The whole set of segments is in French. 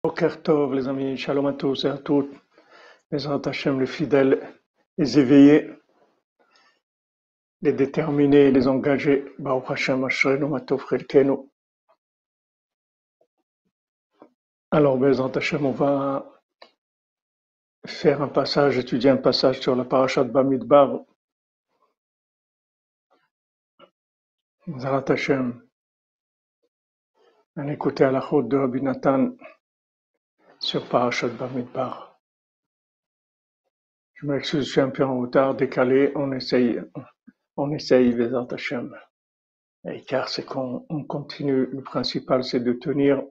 Boker Tov, les amis, shalom à tous et à toutes, Bezrat Hashem, les fidèles, les éveillés, les déterminés, les engagés, Baruch Hashem, Ashrenu, Matov Chelkenu. Alors, Bezrat Hashem, on va faire un passage, étudier un passage sur la parashat Bamidbar. Bezrat Hashem, on a écouté à la chôte de Rabbi Nathan sur parashat Bamidbar. Je m'excuse, je suis un peu en retard, décalé, on essaye, Bezrat Hashem. Et car c'est qu'on continue, le principal c'est de tenir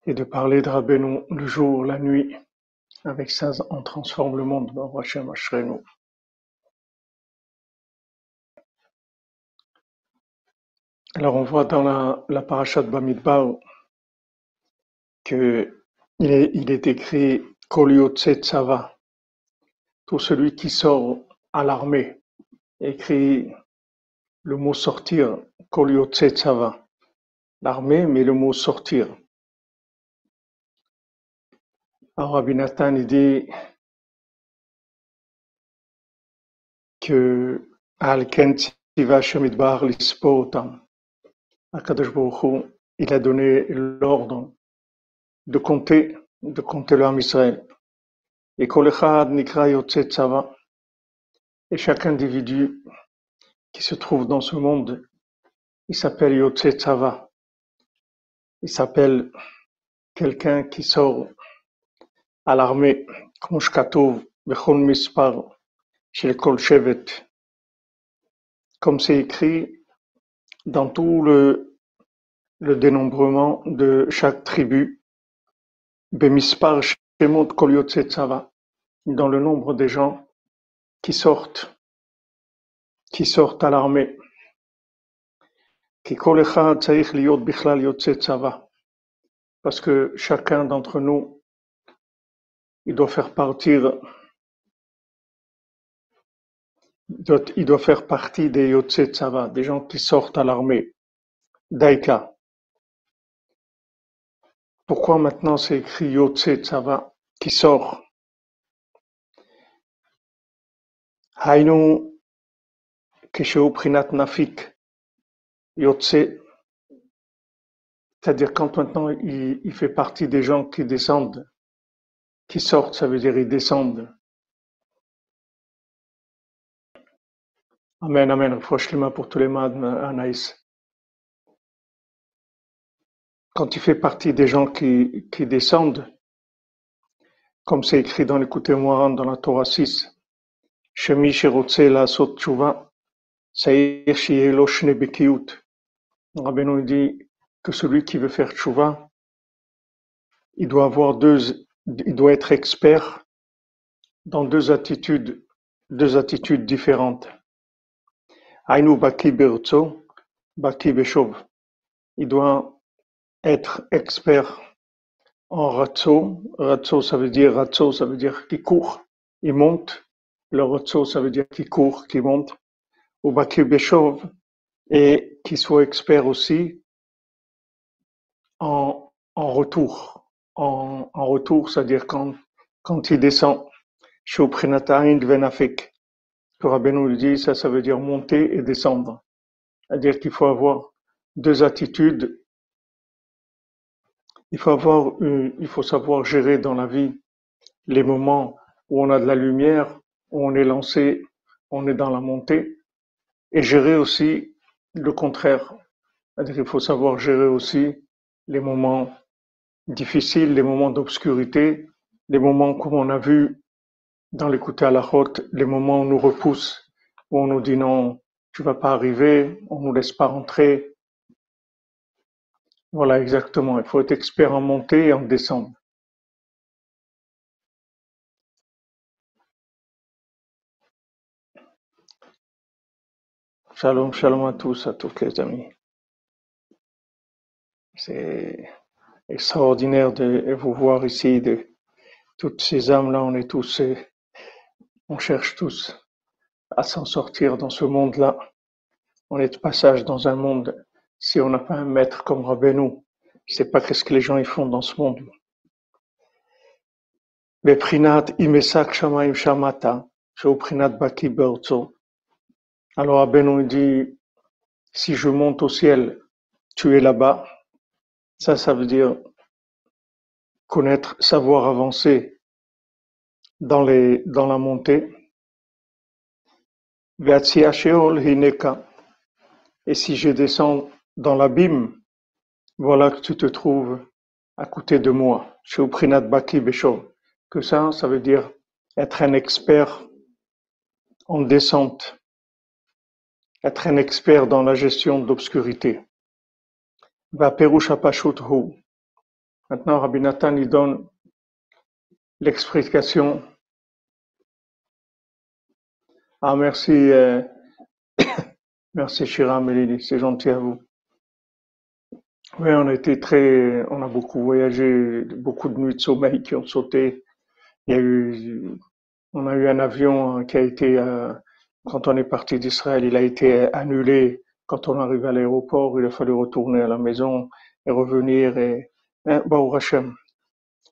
et de parler de Rabbeinu le jour, la nuit. Avec ça, on transforme le monde. Baruch Hashem, Ashrenu. Alors on voit dans la parashat Bamidbar que il est écrit Kol Yotze Tzava, tout celui qui sort à l'armée. Écrit le mot sortir, Kol Yotze Tzava, l'armée, mais le mot sortir. Alors Rabbi Nathan il dit que Al Ken Tziva Shemidbar Lispo Otam. Akadosh Baruch Hu, il a donné l'ordre de compter l'âme Israël. Et Kol Echad Nikra Yotze Tzava. Et chaque individu qui se trouve dans ce monde, il s'appelle Yotze Tzava. Il s'appelle quelqu'un qui sort à l'armée, comme Shkatov, Bechol Mispar, chez Kol Shevet. Comme c'est écrit dans tout le dénombrement de chaque tribu, Bemispar Shemot Kol Yotze Tzava, dans le nombre des gens qui sortent à l'armée. Ki kol echad tzarich liyot bichlal yotze tzava. Parce que chacun d'entre nous, il doit faire partie des yotze tzava, des gens qui sortent à l'armée. Daika. Pourquoi maintenant c'est écrit yotze tzava, qui sort? Hainu kesheu prinat nafik. Yotze, c'est-à-dire quand maintenant il fait partie des gens qui descendent, qui sortent, ça veut dire ils descendent. Amen, amen. Refoua pour tous les malades, Anaïs. Quand il fait partie des gens qui descendent, comme c'est écrit dans l'Écoutez Moharan dans la Torah 6, Shemi Sherotze Lasot Tshuva, Saïr Shielo Shne Bekiyut. Rabbeinu dit que celui qui veut faire Tshuva, il doit être expert dans deux attitudes différentes. Aïnou Baki Bertso, Baki Beshov. Il doit être expert en Ratso. Ratso, ça veut dire qui court, il monte. Le Ratso, ça veut dire qui court, qui monte. Ou Baki Beshov, et qui soit expert aussi en retour. En retour, c'est-à-dire quand il descend. Sheu Prinata Ain Venafik. Que Rabbeinu lui dit, ça veut dire monter et descendre. C'est-à-dire qu'il faut avoir deux attitudes. Il faut savoir gérer dans la vie les moments où on a de la lumière, où on est lancé, on est dans la montée, et gérer aussi le contraire. C'est-à-dire qu'il faut savoir gérer aussi les moments difficiles, les moments d'obscurité, les moments comme on a vu dans l'écouter à la chôte, les moments où on nous repousse, où on nous dit non, tu vas pas arriver, on nous laisse pas rentrer. Voilà, exactement. Il faut être expert en montée et en descendre. Shalom, shalom à tous les amis. C'est extraordinaire de vous voir ici, de toutes ces âmes-là, on cherche tous à s'en sortir dans ce monde-là. On est de passage dans un monde, si on n'a pas un maître comme Rabbeinu, Je sais pas qu'est-ce que les gens ils font dans ce monde. Beprinat imesak shamaim shamata, sheuprinat baki beorzo. Alors Aben il dit, si je monte au ciel, tu es là-bas. Ça veut dire connaître, savoir avancer dans la montée. Ve'atsia sheol hineka. Et si je descends dans l'abîme, voilà que tu te trouves à côté de moi. Sheuprinat baki besho. Que ça veut dire être un expert en descente, être un expert dans la gestion d'obscurité. Va perush hapashut hu. Maintenant, Rabbi Nathan il donne l'explication. Ah, merci, merci Shira Melini, c'est gentil à vous. Oui, on a beaucoup voyagé, beaucoup de nuits de sommeil qui ont sauté. On a eu un avion qui a été, quand on est parti d'Israël, il a été annulé. Quand on arrive à l'aéroport, il a fallu retourner à la maison et revenir Baruch Hashem.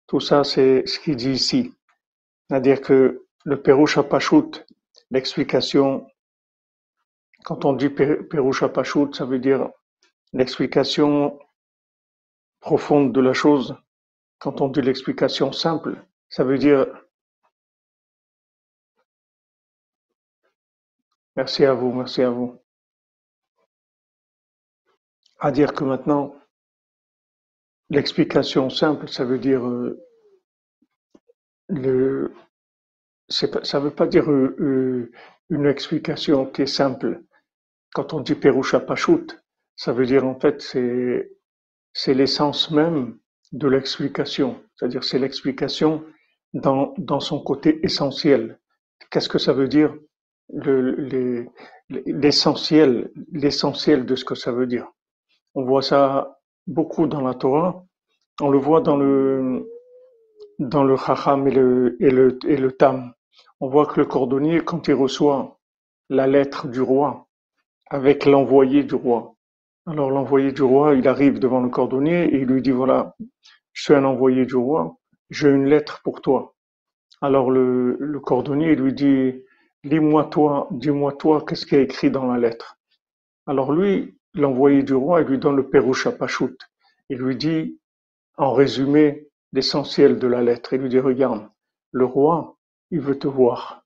Tout ça, c'est ce qu'il dit ici. C'est-à-dire que le Perush HaPashut, l'explication, quand on dit Perush HaPashut, ça veut dire l'explication profonde de la chose. Quand on dit l'explication simple, ça veut dire merci à vous, merci à vous. À dire que maintenant, l'explication simple, ça veut dire ça veut pas dire une explication qui est simple. Quand on dit Perusha Pashut, ça veut dire en fait c'est l'essence même de l'explication. C'est-à-dire c'est l'explication dans son côté essentiel. Qu'est-ce que ça veut dire l'essentiel de ce que ça veut dire. On voit ça beaucoup dans la Torah. On le voit dans le Chacham et le Tam. On voit que le cordonnier, quand il reçoit la lettre du roi avec l'envoyé du roi, alors l'envoyé du roi, il arrive devant le cordonnier et il lui dit voilà, je suis un envoyé du roi, j'ai une lettre pour toi. Alors le cordonnier lui dit dis-moi toi, qu'est-ce qu'il y a écrit dans la lettre. Alors lui, l'envoyé du roi, il lui donne le Perush HaPashut. Il lui dit en résumé l'essentiel de la lettre. Il lui dit regarde, le roi, il veut te voir.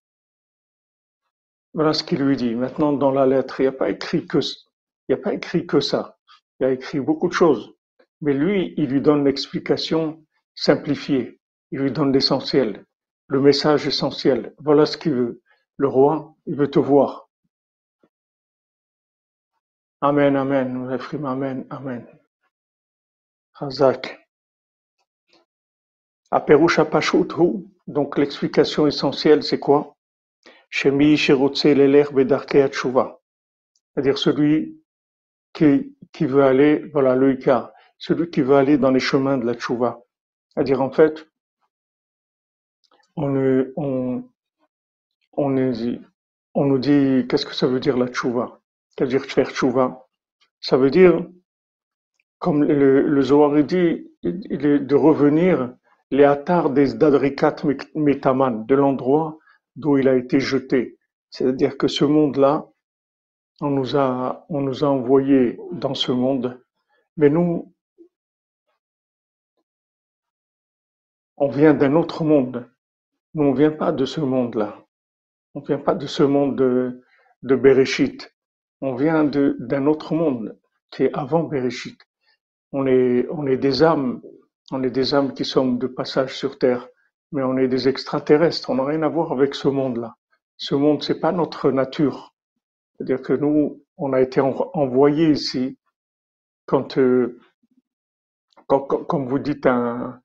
Voilà ce qu'il lui dit. Maintenant, dans la lettre, il n'y a pas écrit que ça. Il y a écrit beaucoup de choses. Mais lui, il lui donne l'explication simplifiée. Il lui donne l'essentiel, le message essentiel. Voilà ce qu'il veut. Le roi, il veut te voir. Amen, amen. Amen, amen. Chazak. Aperush HaPashut hu. Donc l'explication essentielle, c'est quoi? Shemi shirotze leler bedarkei hatshuva. C'est-à-dire celui qui veut aller, voilà le Ikar, celui qui veut aller dans les chemins de la tchouva. C'est-à-dire en fait, on, on, on, on nous dit qu'est-ce que ça veut dire la tchouva? C'est-à-dire faire tchouva. Ça veut dire, comme le Zohar dit, de revenir les attars des d'Adrikat Metaman, de l'endroit d'où il a été jeté. C'est-à-dire que ce monde-là, on nous a envoyés dans ce monde, mais nous, on vient d'un autre monde. Nous, on vient pas de ce monde-là. On vient pas de ce monde de Bereshit. On vient d'un autre monde qui est avant Bereshit. On est des âmes. On est des âmes qui sommes de passage sur terre. Mais on est des extraterrestres. On n'a rien à voir avec ce monde-là. Ce monde, c'est pas notre nature. C'est-à-dire que nous, on a été envoyés ici quand, comme vous dites, un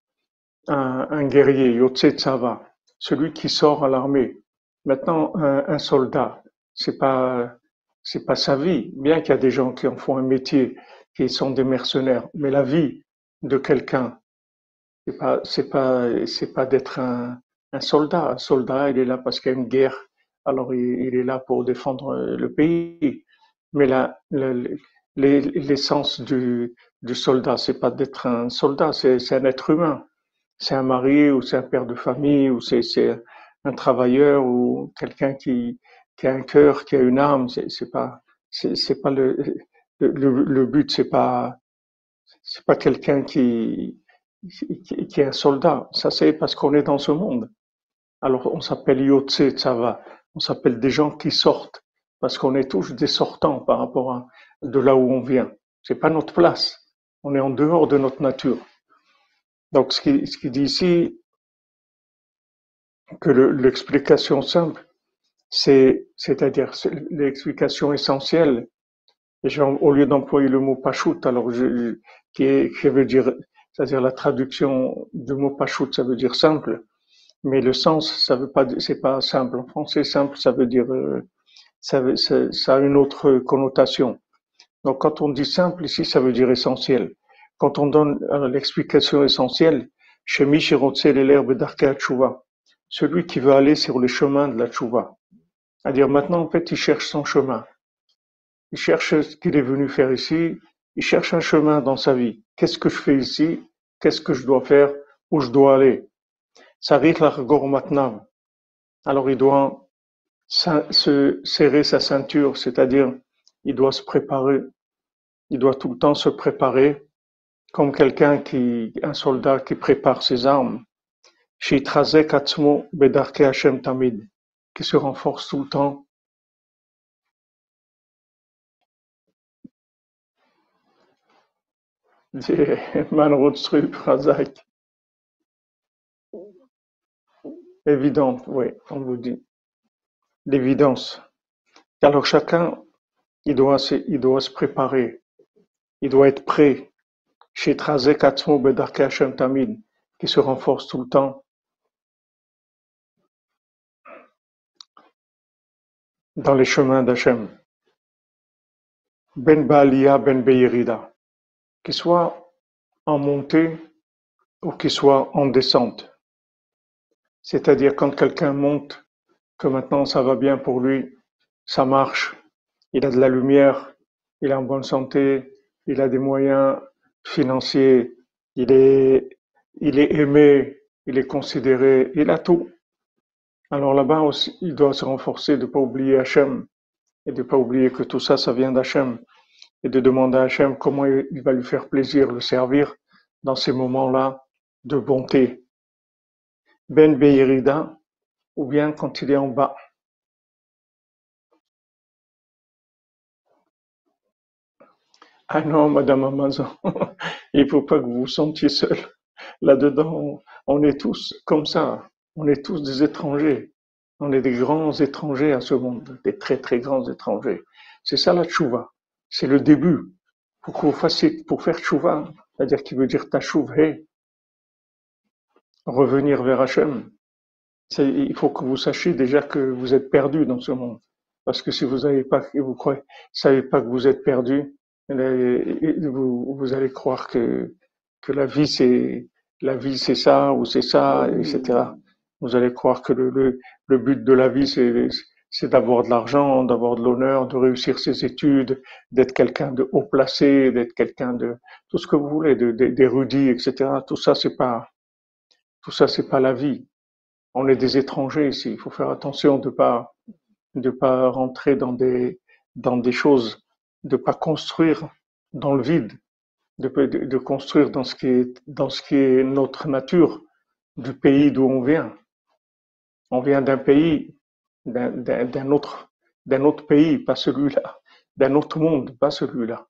guerrier, Yotse Tsava, celui qui sort à l'armée. Maintenant, un soldat, c'est pas sa vie. Bien qu'il y a des gens qui en font un métier, qui sont des mercenaires, mais la vie de quelqu'un, c'est pas d'être un soldat. Un soldat, il est là parce qu'il y a une guerre, alors il est là pour défendre le pays. Mais l'essence du soldat. C'est pas d'être un soldat, c'est un être humain. C'est un mari ou c'est un père de famille ou c'est un travailleur ou quelqu'un qui a un cœur, qui a une âme. C'est pas le but, c'est pas quelqu'un qui est un soldat. Ça, c'est parce qu'on est dans ce monde. Alors, on s'appelle Yotse Tsava. On s'appelle des gens qui sortent. Parce qu'on est tous des sortants par rapport à de là où on vient. C'est pas notre place. On est en dehors de notre nature. Donc, ce qui dit ici, que l'explication simple, c'est-à-dire l'explication essentielle. Et au lieu d'employer le mot pachout, alors qui veut dire, c'est-à-dire la traduction du mot pachout, ça veut dire simple, mais le sens, ça veut pas, c'est pas simple. En français, simple, ça veut dire, ça a une autre connotation. Donc, quand on dit simple ici, ça veut dire essentiel. Quand on donne l'explication essentielle, Shemi Shirotse l'herbe d'Arkea Tchouva, celui qui veut aller sur le chemin de la Tchouva. C'est-à-dire maintenant, en fait, il cherche son chemin. Il cherche ce qu'il est venu faire ici. Il cherche un chemin dans sa vie. Qu'est-ce que je fais ici? Qu'est-ce que je dois faire? Où je dois aller? Sarich l'Argor Matnav. Alors il doit se serrer sa ceinture, c'est-à-dire il doit se préparer. Il doit tout le temps se préparer comme un soldat qui prépare ses armes. Sheitrazek atzmo bedarke Hashem tamid, qui se renforce tout le temps. Manrotstrup Razak. Évidente, oui, on vous dit. L'évidence. Alors chacun, il doit se préparer. Il doit être prêt. Sheitrazek atzmo bedarke Hashem tamid, qui se renforce tout le temps dans les chemins d'Hachem. Ben Baalia, Ben Beirida. Qu'il soit en montée ou qu'il soit en descente. C'est-à-dire quand quelqu'un monte, que maintenant ça va bien pour lui, ça marche, il a de la lumière, il est en bonne santé, il a des moyens financiers, il est, il est aimé, il est considéré, il a tout. Alors là-bas aussi, il doit se renforcer de ne pas oublier Hachem et de ne pas oublier que tout ça, ça vient d'Hachem et de demander à Hachem comment il va lui faire plaisir, le servir dans ces moments-là de bonté. Ben Beirida, ou bien quand il est en bas. Ah non, Madame Amazon, il ne faut pas que vous vous sentiez seul. Là-dedans, on est tous comme ça. On est tous des étrangers. On est des grands étrangers à ce monde, des très très grands étrangers. C'est ça la tchouva. C'est le début. Pour que vous fassiez, pour faire tchouva, c'est-à-dire qui veut dire tachouv, revenir vers Hachem. Il faut que vous sachiez déjà que vous êtes perdu dans ce monde. Parce que si vous savez pas que vous êtes perdu, vous allez croire que la vie c'est ça ou c'est ça, etc. Vous allez croire que le but de la vie c'est d'avoir de l'argent, d'avoir de l'honneur, de réussir ses études, d'être quelqu'un de haut placé, d'être quelqu'un de tout ce que vous voulez, d'érudit, etc. Tout ça c'est pas la vie. On est des étrangers ici. Il faut faire attention de pas rentrer dans des choses, de pas construire dans le vide, de construire dans ce qui est notre nature, du pays d'où on vient. On vient d'un pays, d'un autre pays, pas celui-là, d'un autre monde, pas celui-là.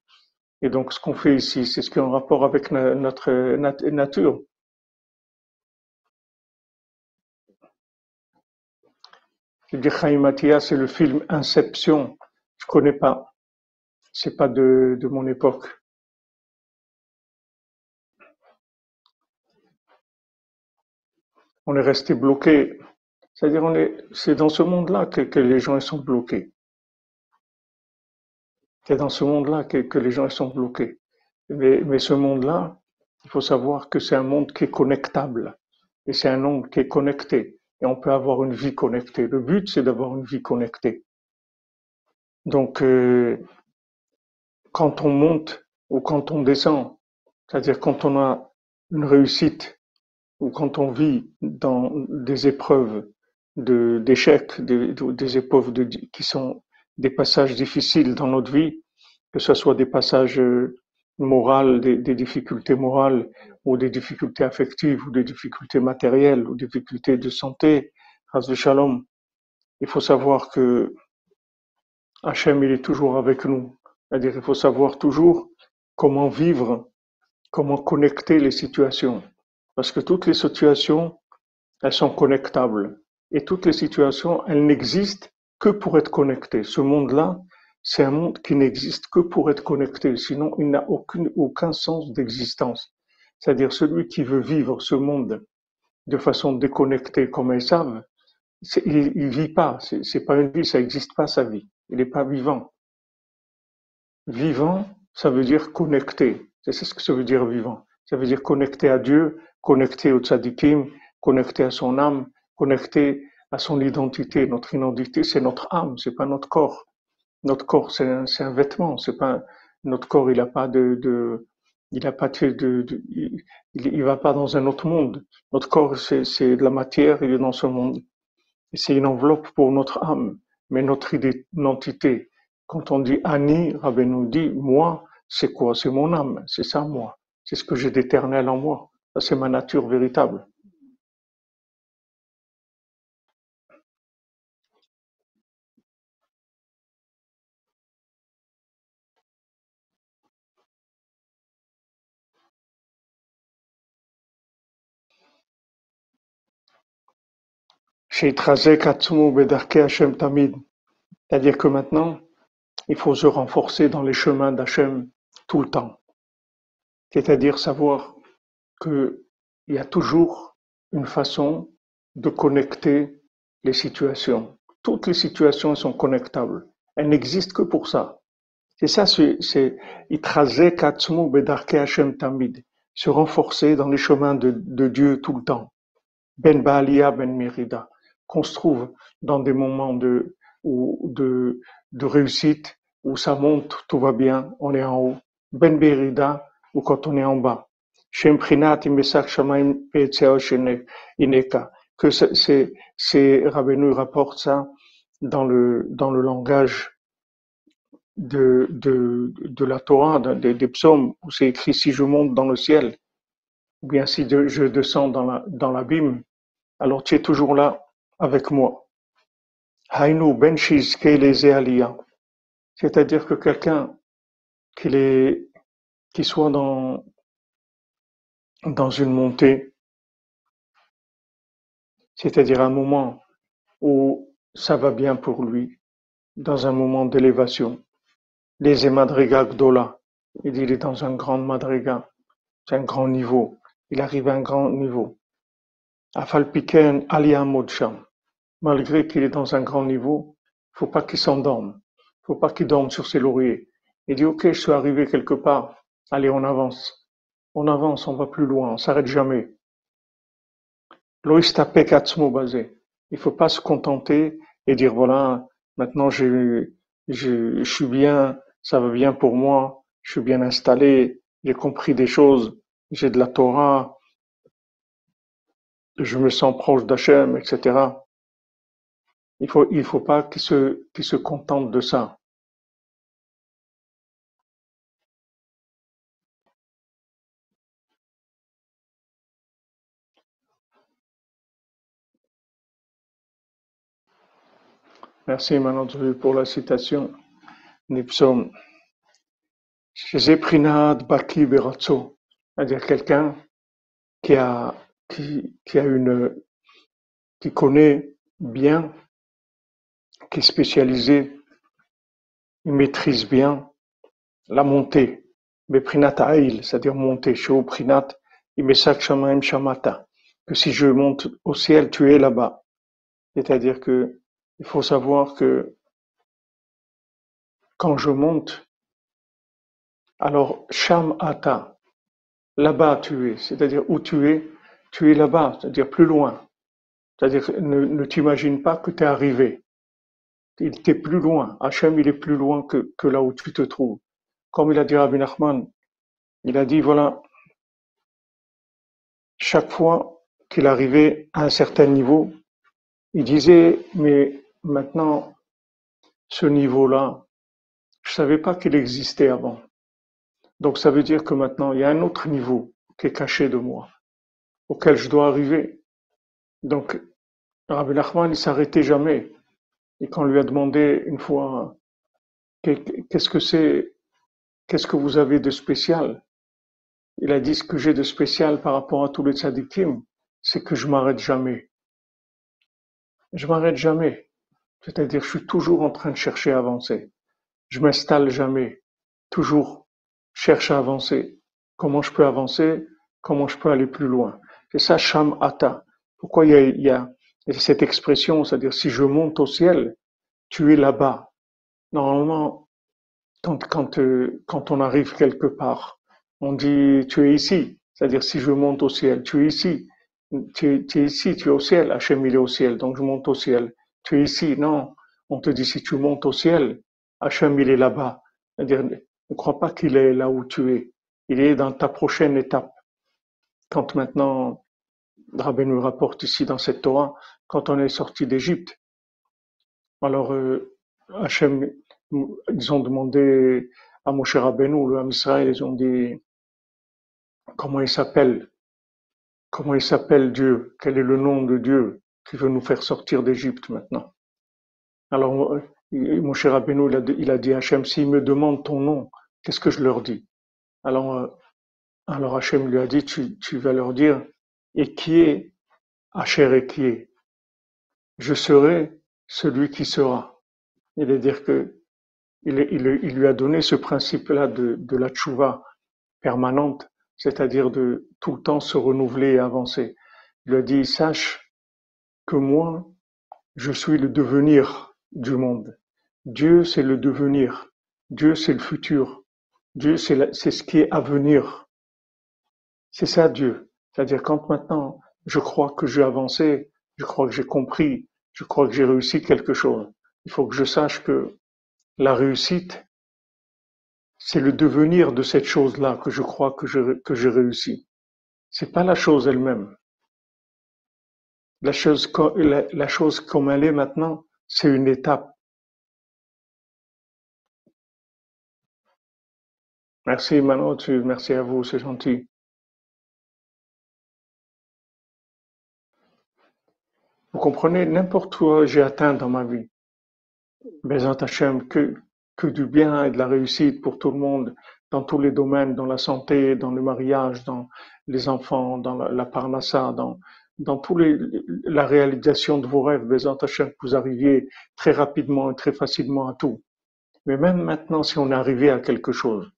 Et donc, ce qu'on fait ici, c'est ce qui est en rapport avec notre nature. Je dis Chaim Mattia, c'est le film Inception. Je connais pas. C'est pas de mon époque. On est resté bloqué. C'est-à-dire, c'est dans ce monde-là que les gens ils sont bloqués. C'est dans ce monde-là que les gens ils sont bloqués. Mais ce monde-là, il faut savoir que c'est un monde qui est connectable. Et c'est un monde qui est connecté. Et on peut avoir une vie connectée. Le but, c'est d'avoir une vie connectée. Donc, quand on monte ou quand on descend, C'est-à-dire quand on a une réussite ou quand on vit dans des épreuves d'échecs, des épreuves qui sont des passages difficiles dans notre vie, que ce soit des passages moraux, des difficultés morales, ou des difficultés affectives, ou des difficultés matérielles, ou des difficultés de santé, Chas Shalom. Il faut savoir que Hachem, il est toujours avec nous. C'est-à-dire, il faut savoir toujours comment vivre, comment connecter les situations. Parce que toutes les situations, elles sont connectables. Et toutes les situations, elles n'existent que pour être connectées. Ce monde-là, c'est un monde qui n'existe que pour être connecté. Sinon, il n'a aucun sens d'existence. C'est-à-dire, celui qui veut vivre ce monde de façon déconnectée comme elles savent, il vit pas. C'est pas une vie, ça n'existe pas sa vie. Il n'est pas vivant. Vivant, ça veut dire connecté. C'est ce que ça veut dire vivant. Ça veut dire connecté à Dieu, connecté au tzadikim, connecté à son âme, connecté à son identité. Notre identité, c'est notre âme, c'est pas notre corps. Notre corps, c'est un vêtement. C'est pas notre corps. Il a pas il a pas il va pas dans un autre monde. Notre corps, c'est de la matière. Il est dans ce monde. Et c'est une enveloppe pour notre âme, mais notre identité. Quand on dit Ani, Rabbi nous dit, moi, c'est quoi? C'est mon âme, c'est ça moi. C'est ce que j'ai d'éternel en moi. Ça, c'est ma nature véritable. Sheitrazek atzmo bedarkei Hashem tamid. C'est-à-dire que maintenant, il faut se renforcer dans les chemins d'Hachem tout le temps. C'est-à-dire savoir qu'il y a toujours une façon de connecter les situations. Toutes les situations sont connectables. Elles n'existent que pour ça. C'est ça, c'est Itrazek atzmo bedarkei Hashem tamid. Se renforcer dans les chemins de Dieu tout le temps. Ben Baalia, Ben Merida. Qu'on se trouve dans des moments de réussite, où ça monte, tout va bien, on est en haut. Ben Berida, ou quand on est en bas. Shem Prinat Imesak Shamaim Peetzeo Ineka. Que Rabbeinu rapporte ça dans le langage de la Torah, des psaumes, où c'est écrit si je monte dans le ciel, ou bien si je descends dans l'abîme, alors tu es toujours là avec moi. Hainu ben shizke aliyah. C'est-à-dire que quelqu'un qui soit dans une montée, c'est-à-dire un moment où ça va bien pour lui, dans un moment d'élévation. Les madriga gdola. Il dit, il est dans un grand madriga. C'est un grand niveau. Il arrive à un grand niveau. Afal piken aliyah modsham. Malgré qu'il est dans un grand niveau, il ne faut pas qu'il s'endorme. Il ne faut pas qu'il dorme sur ses lauriers. Il dit, ok, je suis arrivé quelque part. Allez, on avance. On avance, on va plus loin, on s'arrête jamais. Loïstapek atzmo basé. Il ne faut pas se contenter et dire, voilà, maintenant je suis bien, ça va bien pour moi, je suis bien installé, j'ai compris des choses, j'ai de la Torah, je me sens proche d'Hachem, etc. Il faut pas qu'il se contente de ça. Merci Manandru pour la citation. Nipsom. Zeprinad Baki Beratso. C'est-à-dire quelqu'un qui a, qui a qui connaît bien, qui est spécialisé, il maîtrise bien la montée. Beprinat Aïl, c'est-à-dire monter. Sheo Prinat, Imesak Shamaim Shamata. Que si je monte au ciel, tu es là-bas. C'est-à-dire que il faut savoir que quand je monte, alors Sham Ata, là-bas tu es, c'est-à-dire où tu es là-bas, c'est-à-dire plus loin. C'est-à-dire ne t'imagine pas que tu es arrivé. Il t'est plus loin. Hachem, il est plus loin que là où tu te trouves. Comme il a dit Rabbi Nachman, il a dit voilà, chaque fois qu'il arrivait à un certain niveau, il disait, mais maintenant, ce niveau-là, je savais pas qu'il existait avant. Donc ça veut dire que maintenant, il y a un autre niveau qui est caché de moi, auquel je dois arriver. Donc, Rabbi Nachman, il s'arrêtait jamais. Et quand on lui a demandé une fois, qu'est-ce que c'est, qu'est-ce que vous avez de spécial? Il a dit, ce que j'ai de spécial par rapport à tous les tzadikim, c'est que je m'arrête jamais. Je m'arrête jamais. C'est-à-dire, je suis toujours en train de chercher à avancer. Je m'installe jamais. Toujours cherche à avancer. Comment je peux avancer? Comment je peux aller plus loin? C'est ça, Sham Ata. Pourquoi il y a cette expression, c'est-à-dire, si je monte au ciel, tu es là-bas. Normalement, quand on arrive quelque part, on dit tu es ici. C'est-à-dire si je monte au ciel, tu es ici. Tu es ici, tu es au ciel. Hachem il est au ciel, donc je monte au ciel. Tu es ici. Non, on te dit si tu montes au ciel, Hachem il est là-bas. C'est-à-dire ne crois pas qu'il est là où tu es. Il est dans ta prochaine étape. Quand maintenant, Rabbi nous rapporte ici dans cette Torah, quand on est sorti d'Égypte, alors Hachem, ils ont demandé à Moshe Rabbeinu, le Ham Israël, ils ont dit comment il s'appelle, comment il s'appelle Dieu, quel est le nom de Dieu qui veut nous faire sortir d'Égypte maintenant. Alors Moshe Rabbeinu, il a dit à Hachem, s'ils me demandent ton nom, qu'est-ce que je leur dis? Alors Hachem lui a dit, tu vas leur dire, et qui est Asher et qui est? Je serai celui qui sera. C'est-à-dire que il lui a donné ce principe-là de la tchouva permanente, c'est-à-dire de tout le temps se renouveler et avancer. Il lui a dit, sache que moi, je suis le devenir du monde. Dieu, c'est le devenir. Dieu, c'est le futur. Dieu, c'est ce qui est à venir. C'est ça, Dieu. C'est-à-dire, quand maintenant, je crois que j'ai avancé, je crois que j'ai compris, je crois que j'ai réussi quelque chose, il faut que je sache que la réussite, c'est le devenir de cette chose-là que je crois que j'ai réussi. C'est pas la chose elle-même. La chose comme elle est maintenant, c'est une étape. Merci Manon, merci à vous, c'est gentil. Vous comprenez, n'importe où j'ai atteint dans ma vie, Bezat Hashem, que du bien et de la réussite pour tout le monde, dans tous les domaines, dans la santé, dans le mariage, dans les enfants, dans la parnassa, dans la réalisation de vos rêves, Bezat Hashem, que vous arriviez très rapidement et très facilement à tout. Mais même maintenant, si on est arrivé à quelque chose,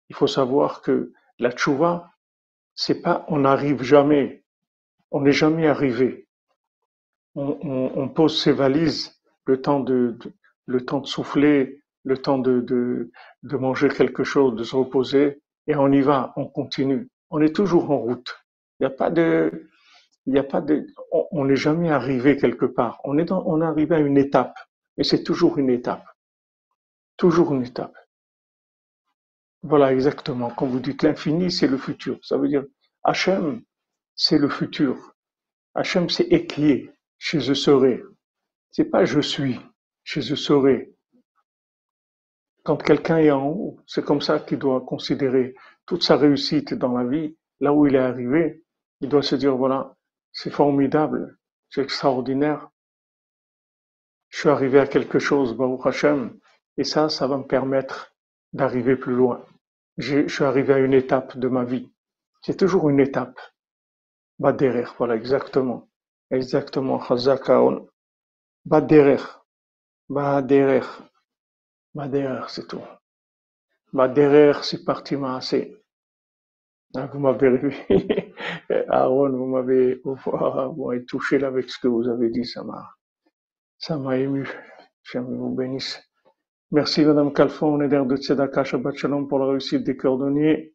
il faut savoir que la tchouva, c'est pas on n'arrive jamais, on n'est jamais arrivé. On pose ses valises, le temps le temps de souffler, le temps de manger quelque chose, de se reposer, et on y va, on continue. On est toujours en route. Il n'y a pas de, il y a pas de, on n'est jamais arrivé quelque part. On est arrivé à une étape, et c'est toujours une étape, toujours une étape. Voilà, exactement. Quand vous dites l'infini, c'est le futur. Ça veut dire Hachem, c'est le futur. Hachem, c'est Ekié, chez je serai. C'est pas je suis, chez je serai. Quand quelqu'un est en haut, c'est comme ça qu'il doit considérer toute sa réussite dans la vie, là où il est arrivé. Il doit se dire, voilà, c'est formidable, c'est extraordinaire. Je suis arrivé à quelque chose, Baruch Hachem, et ça va me permettre d'arriver plus loin. Je suis arrivé à une étape de ma vie. C'est toujours une étape. Baderer, voilà, exactement. Exactement, Chazakaon. Baderer, Baderer, Baderer, c'est tout. Baderer, c'est parti, assez. Ah, vous m'avez réveillé. Aaron, vous m'avez touché là avec ce que vous avez dit, ça m'a ému. J'aime vous bénisse. Merci, Madame Calfon, Neder de Tzedaka, Shabbat Shalom pour la réussite des cordonniers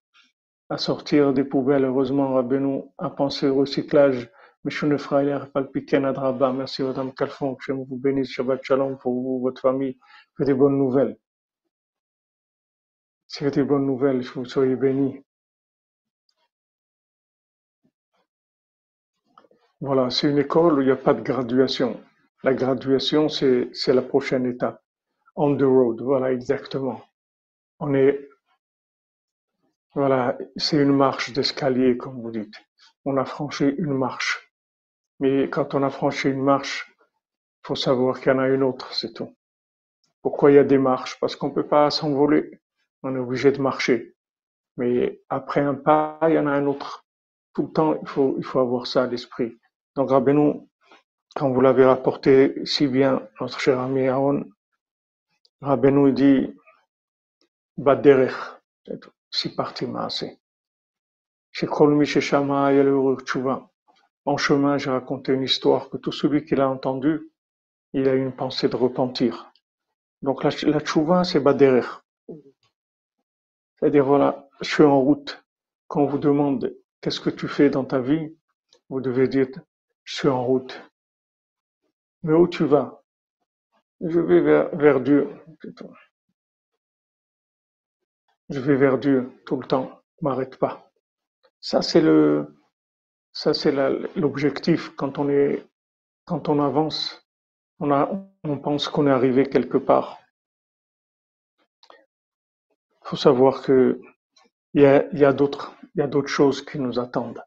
à sortir des poubelles. Heureusement, Rabbeinu a pensé au recyclage. Meshune Freiler, Palpiken Adraba. Merci, Madame Calfon. Que vous bénisse. Shabbat Shalom pour vous, votre famille. Que des bonnes nouvelles. C'est des bonnes nouvelles. Que vous soyez bénis. Voilà, c'est une école où il n'y a pas de graduation. La graduation, c'est la prochaine étape. On the road, voilà, exactement. On est, voilà, c'est une marche d'escalier, comme vous dites. On a franchi une marche. Mais quand on a franchi une marche, il faut savoir qu'il y en a une autre, c'est tout. Pourquoi il y a des marches? Parce qu'on ne peut pas s'envoler. On est obligé de marcher. Mais après un pas, il y en a un autre. Tout le temps, il faut avoir ça à l'esprit. Donc, Rabbeinu, quand vous l'avez rapporté si bien, notre cher ami Aaron, Rabbeinu dit, Baderech, si parti maaseh. Shekol mi sheshama yaleur tshuva. En chemin, j'ai raconté une histoire que tout celui qui l'a entendu, il a une pensée de repentir. Donc la tchouva, c'est baderech. C'est-à-dire, voilà, je suis en route. Quand on vous demande qu'est-ce que tu fais dans ta vie, vous devez dire, je suis en route. Mais où tu vas? Je vais vers Dieu. Je vais vers Dieu tout le temps. M'arrête pas. Ça, c'est l'objectif quand on avance. On pense qu'on est arrivé quelque part. Il faut savoir que il y a d'autres choses qui nous attendent.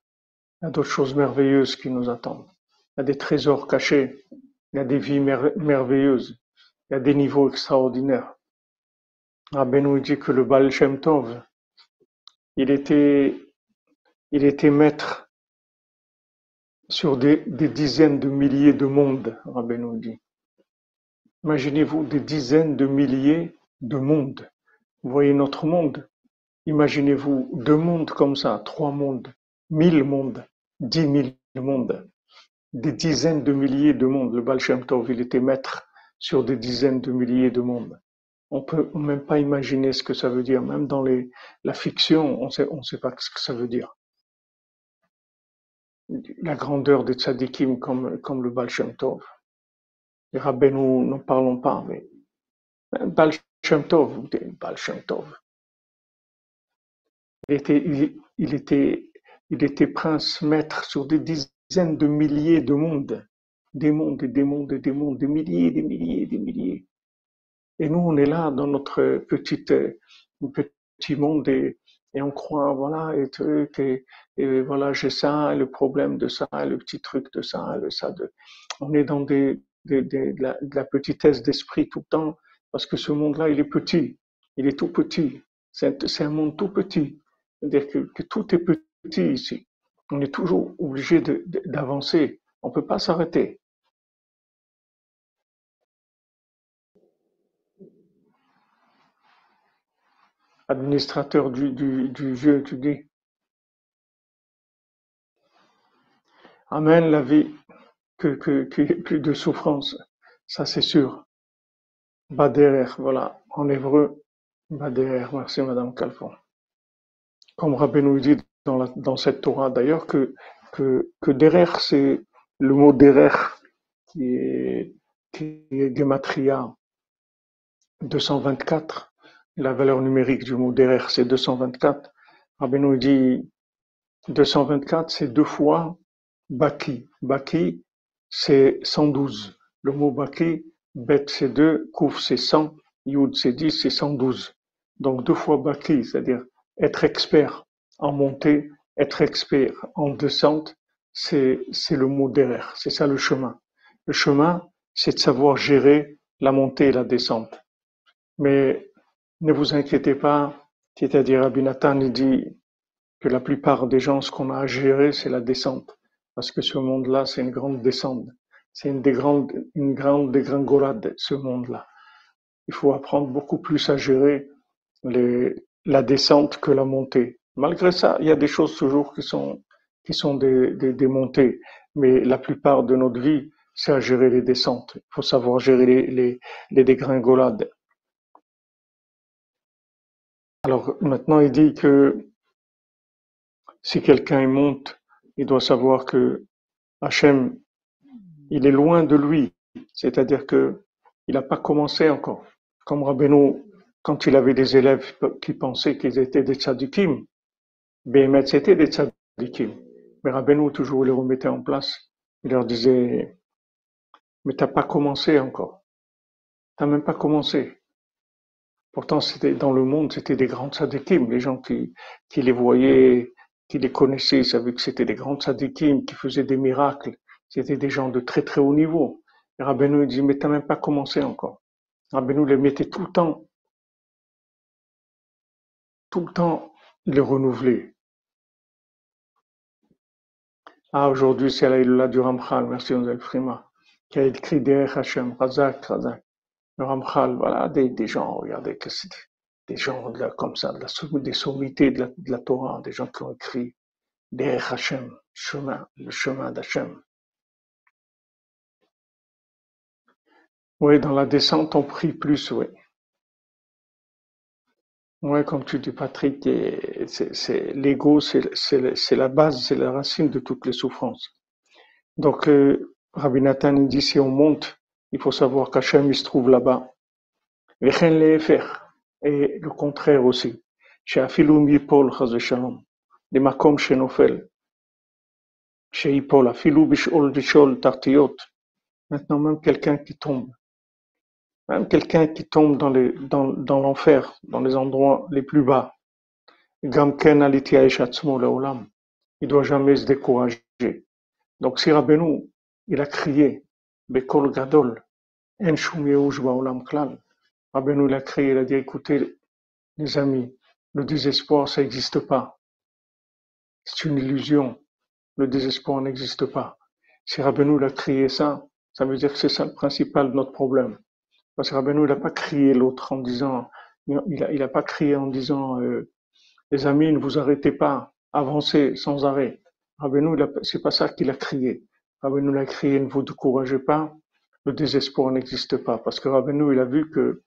Il y a d'autres choses merveilleuses qui nous attendent. Il y a des trésors cachés. Il y a des vies merveilleuses. Il y a des niveaux extraordinaires. Rabbeinu dit que le Baal Shem Tov, il était, il était maître sur des dizaines de milliers de mondes, Rabbeinu dit. Imaginez-vous des dizaines de milliers de mondes. Vous voyez notre monde. Imaginez-vous deux mondes comme ça, trois mondes, 1000 mondes, 10 000 mondes, des dizaines de milliers de mondes. Le Baal Shem Tov, il était maître sur des dizaines de milliers de mondes. On peut même pas imaginer ce que ça veut dire. Même dans la fiction, on sait pas ce que ça veut dire. La grandeur des tzadikim comme le Baal Shem Tov. Les Rabbeinu, n'en parlons pas, mais Baal Shem Tov, Baal Shem Tov. Il était prince maître sur des dizaines de milliers de mondes. Des mondes et des mondes et des mondes, des milliers, des milliers, des milliers. Et nous, on est là dans notre petit monde et on croit, voilà, et truc, et voilà, j'ai ça, et le problème de ça, et le petit truc de ça, et ça de. On est dans de la petitesse d'esprit tout le temps, parce que ce monde-là, il est petit, il est tout petit. C'est un monde tout petit. C'est-à-dire que tout est petit ici. On est toujours obligé d'avancer. On ne peut pas s'arrêter. Administrateur du jeu, tu dis. Amen la vie, qu'il n'y ait plus de souffrance. Ça, c'est sûr. Baderer, voilà. En hébreu, Baderer. Merci, Madame Calfon. Comme Rabbeinu dit dans cette Torah, d'ailleurs, que derer, c'est le mot derer qui est Gematria 224. La valeur numérique du mot derer, c'est 224. Rabbeinu dit 224, c'est deux fois Baki. Baki, c'est 112. Le mot Baki, Bet c'est 2, Kouf c'est 100, Yud c'est 10, c'est 112. Donc deux fois Baki, c'est-à-dire être expert en montée, être expert en descente, c'est le mot derrière. C'est ça le chemin. Le chemin, c'est de savoir gérer la montée et la descente. Mais ne vous inquiétez pas, c'est-à-dire Rabbi Nathan il dit que la plupart des gens, ce qu'on a à gérer, c'est la descente. Parce que ce monde-là, c'est une grande descente. C'est une grande dégringolade, ce monde-là. Il faut apprendre beaucoup plus à gérer la descente que la montée. Malgré ça, il y a des choses toujours qui sont des montées. Mais la plupart de notre vie, c'est à gérer les descentes. Il faut savoir gérer les dégringolades. Alors maintenant, il dit que si quelqu'un monte, il doit savoir que Hachem, il est loin de lui. C'est-à-dire que il n'a pas commencé encore. Comme Rabbeinu, quand il avait des élèves qui pensaient qu'ils étaient des tzadikim, Béhémet, c'était des tzadikim. Mais Rabbeinu toujours les remettait en place. Il leur disait, mais t'as pas commencé encore. T'as même pas commencé. Pourtant, c'était dans le monde, c'était des grands tzadikim. Les gens qui les voyaient, qui les connaissaient, ils savaient que c'était des grands tzadikim qui faisaient des miracles. C'était des gens de très très haut niveau. Et Rabbeinu il dit, mais t'as même pas commencé encore. Rabbeinu les mettait tout le temps, il les renouvelait. Ah, aujourd'hui, c'est la Hilula du Ramchal, merci Onzel Frima, qui a écrit Derech Hashem, Razak, Razak. Le Ramchal, voilà, des gens, regardez, que c'est des gens comme ça, des sommités de la Torah, des gens qui ont écrit Derech Hashem, le chemin d'Hashem. Oui, dans la descente, on prie plus, oui. Ouais, comme tu dis, Patrick, l'ego, c'est la base, c'est la racine de toutes les souffrances. Donc, Rabbi Nathan il dit, si on monte, il faut savoir qu'Hachem, il se trouve là-bas. Vechen lefer. Et le contraire aussi. She'afilu mipol, chas v'shalom. Les makom shenofel. She'ipol, afilu bishol tartiot. Maintenant, même quelqu'un qui tombe. Même quelqu'un qui tombe dans l'enfer, dans les endroits les plus bas. Gam ken aliti ha'esh atzmo le'olam. Il doit jamais se décourager. Donc, si Rabbeinu, il a crié, Bekol Gadol, En Shum Yehush Ba'olam Klal. Rabbeinu l'a crié, il a dit, écoutez, les amis, le désespoir, ça n'existe pas. C'est une illusion. Le désespoir n'existe pas. Si Rabbeinu l'a crié ça, ça veut dire que c'est ça le principal de notre problème. Parce que Rabbeinu, il n'a pas crié l'autre en disant, il a pas crié en disant, les amis, ne vous arrêtez pas, avancez sans arrêt. Rabbeinu, c'est pas ça qu'il a crié. Rabbeinu l'a crié, ne vous découragez pas, le désespoir n'existe pas. Parce que Rabbeinu, il a vu que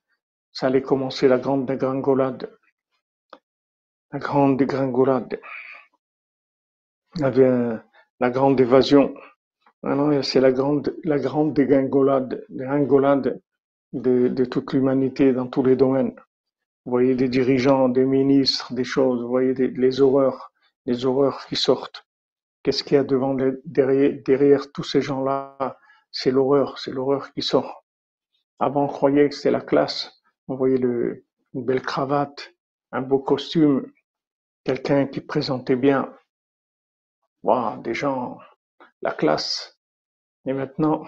ça allait commencer la grande dégringolade. La grande dégringolade. Il y avait la grande évasion. Maintenant, c'est la grande dégringolade de toute l'humanité dans tous les domaines. Vous voyez des dirigeants, des ministres, des choses, vous voyez les horreurs qui sortent. Qu'est-ce qu'il y a derrière tous ces gens-là? C'est l'horreur qui sort. Avant, on croyait que c'était la classe. On voyait une belle cravate, un beau costume, quelqu'un qui présentait bien. Waouh, des gens, la classe. Et maintenant,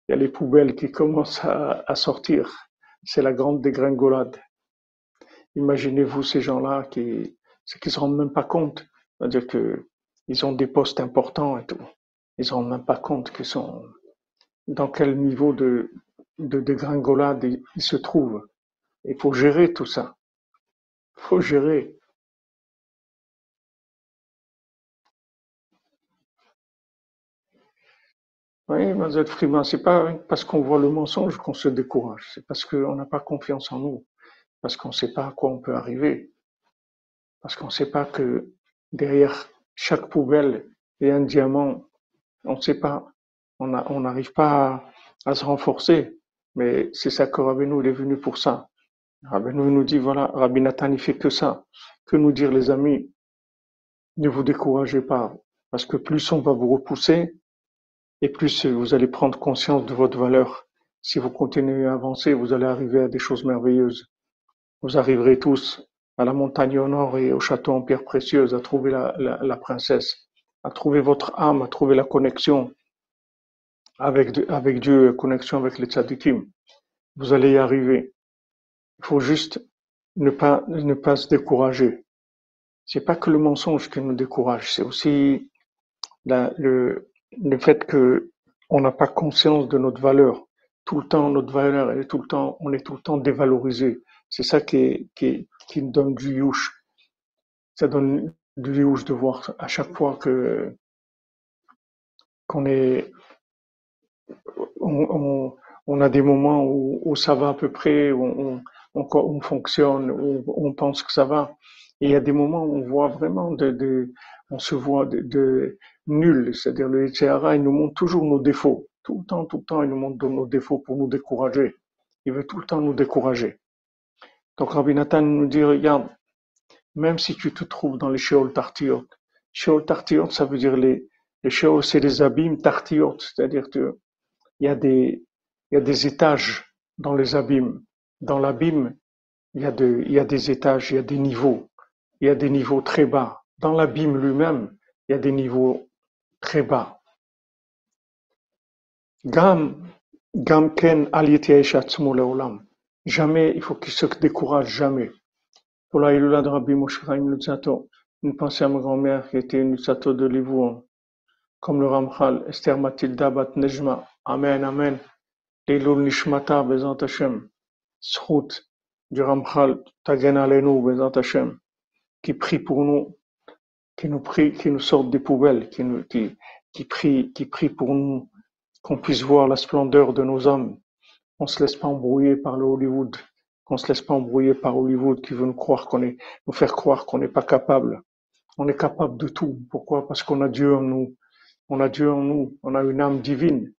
il y a les poubelles qui commencent à sortir. C'est la grande dégringolade. Imaginez-vous ces gens-là c'est qu'ils se rendent même pas compte. C'est-à-dire que ils ont des postes importants et tout. Ils se rendent même pas compte qu'ils sont dans quel niveau de dégringolade ils se trouvent. Il faut gérer tout ça. Il faut gérer. Oui, Mademoiselle Freeman, c'est pas parce qu'on voit le mensonge qu'on se décourage. C'est parce qu'on n'a pas confiance en nous. Parce qu'on ne sait pas à quoi on peut arriver. Parce qu'on ne sait pas que derrière chaque poubelle, il y a un diamant. On ne sait pas. On n'arrive pas à se renforcer. Mais c'est ça que Rabbeinu il est venu pour ça. Rabbeinu nous dit, voilà, Rabbi Nathan il fait que ça. Que nous dire les amis, ne vous découragez pas. Parce que plus on va vous repousser, et plus vous allez prendre conscience de votre valeur. Si vous continuez à avancer, vous allez arriver à des choses merveilleuses. Vous arriverez tous à la montagne au nord et au château en pierre précieuse, à trouver la princesse, à trouver votre âme, à trouver la connexion avec Dieu, connexion avec les tzadikim. Vous allez y arriver. Il faut juste ne pas se décourager. C'est pas que le mensonge qui nous décourage, c'est aussi le fait que on n'a pas conscience de notre valeur. Tout le temps, notre valeur, on est tout le temps dévalorisé. C'est ça qui nous donne du youch. Ça donne du youch de voir à chaque fois qu'on est, on a des moments où ça va à peu près, où on fonctionne, où on pense que ça va. Et il y a des moments où on voit vraiment on se voit de nul. C'est-à-dire le Yitzhara, il nous montre toujours nos défauts. Tout le temps, il nous montre nos défauts pour nous décourager. Il veut tout le temps nous décourager. Donc Rabbi Nathan nous dit, regarde, même si tu te trouves dans les Sheol Tartiot, ça veut dire Les Sheol, c'est des abîmes tartiotes, c'est-à-dire que il y a des, il y a des étages dans les abîmes. Dans l'abîme, il y a des étages, il y a des niveaux. Il y a des niveaux très bas. Dans l'abîme lui-même, il y a des niveaux très bas. Gam, Gam ken al yityash atzmo leolam. Jamais, il faut qu'il se décourage, jamais. Pour la Hilula de Rabbi Moshe Chaim Luzzatto, une pensée à ma grand-mère qui était une Luzzatto de Livourne, comme le Ramchal, Esther Matilda Bat Nejma. Amen, Amen. Leilul Nishmata, Bezant Hashem. Zchut du Ramchal, Tagen Alenu, Bezant Hashem, qui prie pour nous, qui nous sortent des poubelles, qui prie pour nous, qu'on puisse voir la splendeur de nos hommes, qu'on se laisse pas embrouiller par le Hollywood, qu'on se laisse pas embrouiller par Hollywood qui veut nous faire croire qu'on n'est pas capable. On est capable de tout. Pourquoi? Parce qu'on a Dieu en nous. On a Dieu en nous. On a une âme divine.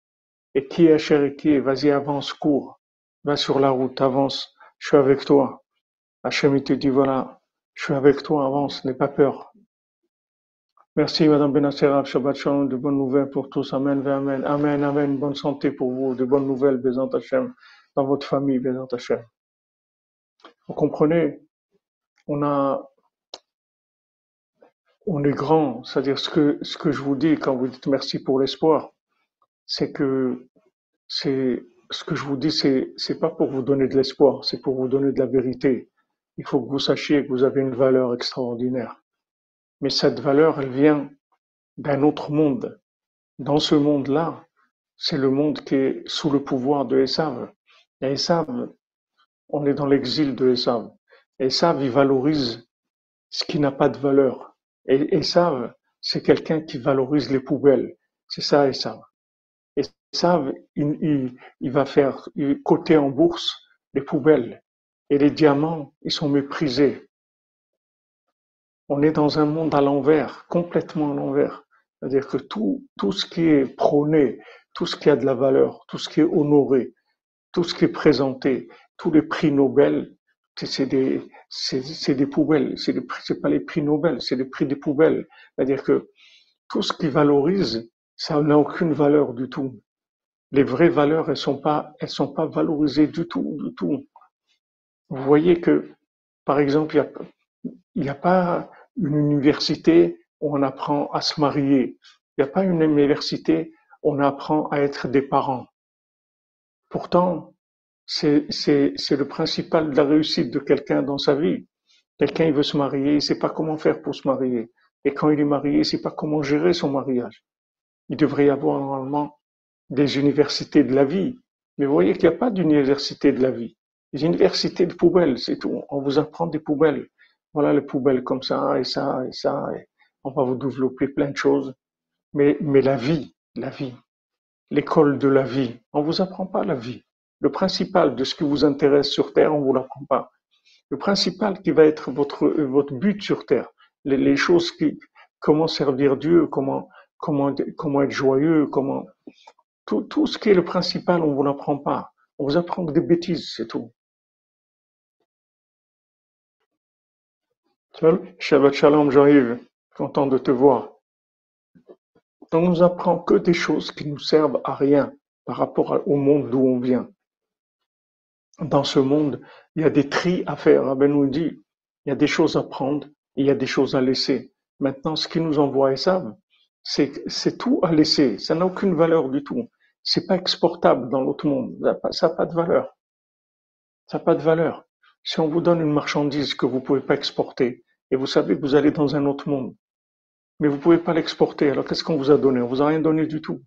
Et qui est cher et qui est? Vas-y, avance, cours. Va sur la route, avance. Je suis avec toi. Hachem, il te dit, voilà, je suis avec toi, avance, n'aie pas peur. Merci, Madame Benassera, Shabbat Shalom, de bonnes nouvelles pour tous. Amen, amen, amen, amen. Bonne santé pour vous, de bonnes nouvelles, Bézant Hachem, dans votre famille, Bézant Hachem. Vous comprenez, on est grand, c'est-à-dire ce que je vous dis quand vous dites merci pour l'espoir, c'est que ce que je vous dis, c'est pas pour vous donner de l'espoir, c'est pour vous donner de la vérité. Il faut que vous sachiez que vous avez une valeur extraordinaire. Mais cette valeur, elle vient d'un autre monde. Dans ce monde-là, c'est le monde qui est sous le pouvoir de Esav. Et Esav, on est dans l'exil de Esav. Esav, il valorise ce qui n'a pas de valeur. Et Esav, c'est quelqu'un qui valorise les poubelles. C'est ça, Esav. Esav, il va faire coter en bourse les poubelles. Et les diamants, ils sont méprisés. On est dans un monde à l'envers, complètement à l'envers. C'est-à-dire que tout ce qui est prôné, tout ce qui a de la valeur, tout ce qui est honoré, tout ce qui est présenté, tous les prix Nobel, c'est des poubelles. C'est pas les prix Nobel, c'est les prix des poubelles. C'est-à-dire que tout ce qui valorise, ça n'a aucune valeur du tout. Les vraies valeurs, elles sont pas valorisées du tout, du tout. Vous voyez que, par exemple, il y a pas une université où on apprend à se marier. Il n'y a pas une université où on apprend à être des parents. Pourtant, c'est le principal de la réussite de quelqu'un dans sa vie. Quelqu'un, il veut se marier, il ne sait pas comment faire pour se marier. Et quand il est marié, il ne sait pas comment gérer son mariage. Il devrait y avoir normalement des universités de la vie. Mais vous voyez qu'il n'y a pas d'université de la vie. Les universités de poubelles, c'est tout. On vous apprend des poubelles. Voilà les poubelles comme ça et ça et ça. Et on va vous développer plein de choses. Mais la vie, l'école de la vie, on vous apprend pas la vie. Le principal de ce qui vous intéresse sur Terre, on vous l'apprend pas. Le principal qui va être votre but sur Terre, les choses comment servir Dieu, comment être joyeux, tout ce qui est le principal, on vous l'apprend pas. On vous apprend des bêtises, c'est tout. Shabbat Shalom, Jean-Yves, content de te voir. On nous apprend que des choses qui nous servent à rien par rapport au monde d'où on vient. Dans ce monde, il y a des tris à faire. Rabbi nous dit, il y a des choses à prendre et il y a des choses à laisser. Maintenant, ce qui nous envoie Esav, c'est tout à laisser. Ça n'a aucune valeur du tout. C'est pas exportable dans l'autre monde. Ça n'a pas de valeur. Ça n'a pas de valeur. Si on vous donne une marchandise que vous pouvez pas exporter et vous savez que vous allez dans un autre monde, mais vous pouvez pas l'exporter, alors qu'est-ce qu'on vous a donné? On vous a rien donné du tout.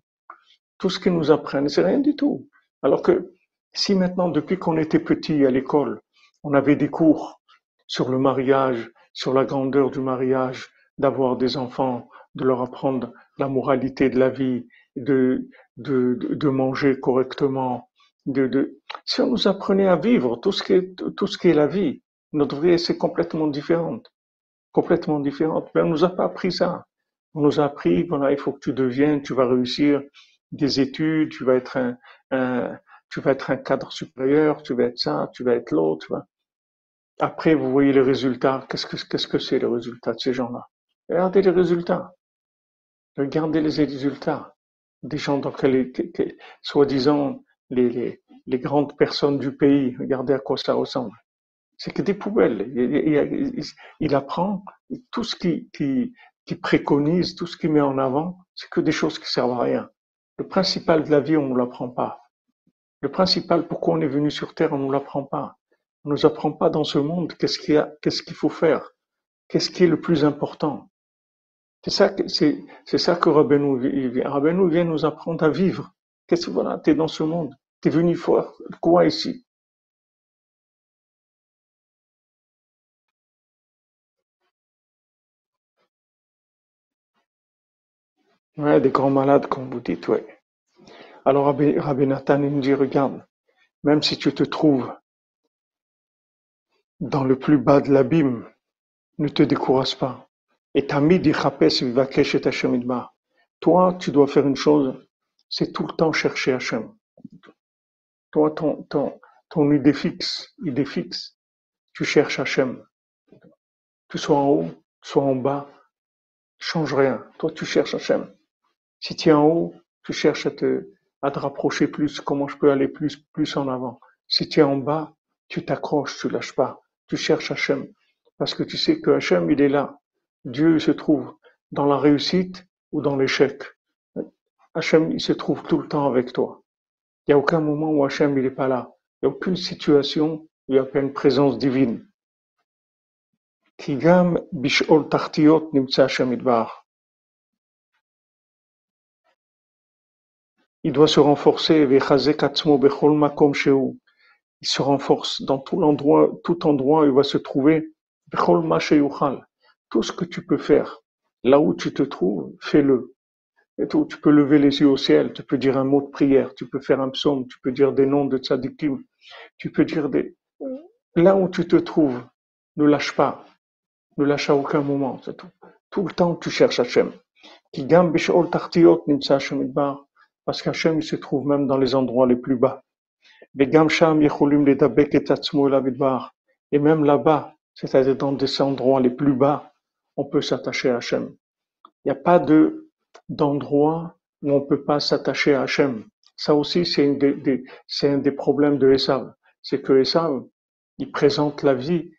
Tout ce qu'ils nous apprennent, c'est rien du tout. Alors que si maintenant, depuis qu'on était petit à l'école, on avait des cours sur le mariage, sur la grandeur du mariage, d'avoir des enfants, de leur apprendre la moralité de la vie, de manger correctement, si on nous apprenait à vivre tout ce qui est la vie, notre vie c'est complètement différente. Complètement différente. Mais on nous a pas appris ça. On nous a appris, voilà, il faut que tu vas réussir des études, tu vas être un cadre supérieur, tu vas être ça, tu vas être l'autre, tu vois. Après, vous voyez les résultats. Qu'est-ce que c'est les résultats de ces gens-là? Regardez les résultats. Regardez les résultats des gens dans soi-disant les grandes personnes du pays. Regardez à quoi ça ressemble. C'est que des poubelles. Il apprend tout ce qui préconise, tout ce qu'il met en avant, c'est que des choses qui servent à rien. Le principal de la vie, on ne l'apprend pas. Le principal, pourquoi on est venu sur Terre, on ne l'apprend pas. On ne nous apprend pas dans ce monde qu'est-ce qu'il faut faire, qu'est-ce qui est le plus important. C'est ça que Rabbeinu vient nous apprendre à vivre. Qu'est-ce que voilà, t'es dans ce monde, t'es venu faire quoi ici? Ouais, des grands malades, comme vous dites, ouais. Alors Rabbi Nathan il me dit, regarde, même si tu te trouves dans le plus bas de l'abîme, ne te décourage pas. Et Tamid yichapes vivakesh et Hashem idbar. Toi, tu dois faire une chose, c'est tout le temps chercher Hashem. Toi, ton idée fixe, tu cherches Hashem. Tu sois en haut, sois en bas, change rien. Toi, tu cherches Hashem. Si tu es en haut, tu cherches à te rapprocher plus, comment je peux aller plus en avant. Si tu es en bas, tu t'accroches, tu lâches pas. Tu cherches Hashem. Parce que tu sais que Hashem, il est là. Dieu il se trouve dans la réussite ou dans l'échec. Hashem, il se trouve tout le temps avec toi. Il n'y a aucun moment où Hashem, il n'est pas là. Il n'y a aucune situation où il n'y a pas une présence divine. כי גם בשאול תחתיות נמצא השם יתברך. Il doit se renforcer, ויחזק עצמו בכל מקום שהוא. Il se renforce dans tout endroit où il va se trouver, בכל מה שיוכל. Tout ce que tu peux faire, là où tu te trouves, fais-le. Et tout, tu peux lever les yeux au ciel, tu peux dire un mot de prière, tu peux faire un psaume, tu peux dire des noms de tzadikim, tu peux dire des... Là où tu te trouves, ne lâche pas. Ne lâche à aucun moment, c'est tout. Tout le temps, tu cherches Hachem. Qui gam bishol tartiot nimtsa Hachem idbar. Parce qu'Hachem, il se trouve même dans les endroits les plus bas. Vegam sham yecholim ledabek et atzmo elav idbar. Et même là-bas, c'est-à-dire dans ces endroits les plus bas, on peut s'attacher à Hachem. Il n'y a pas d'endroit où on ne peut pas s'attacher à Hachem. Ça aussi, c'est un des problèmes de Esav. C'est que Esav, il présente la vie,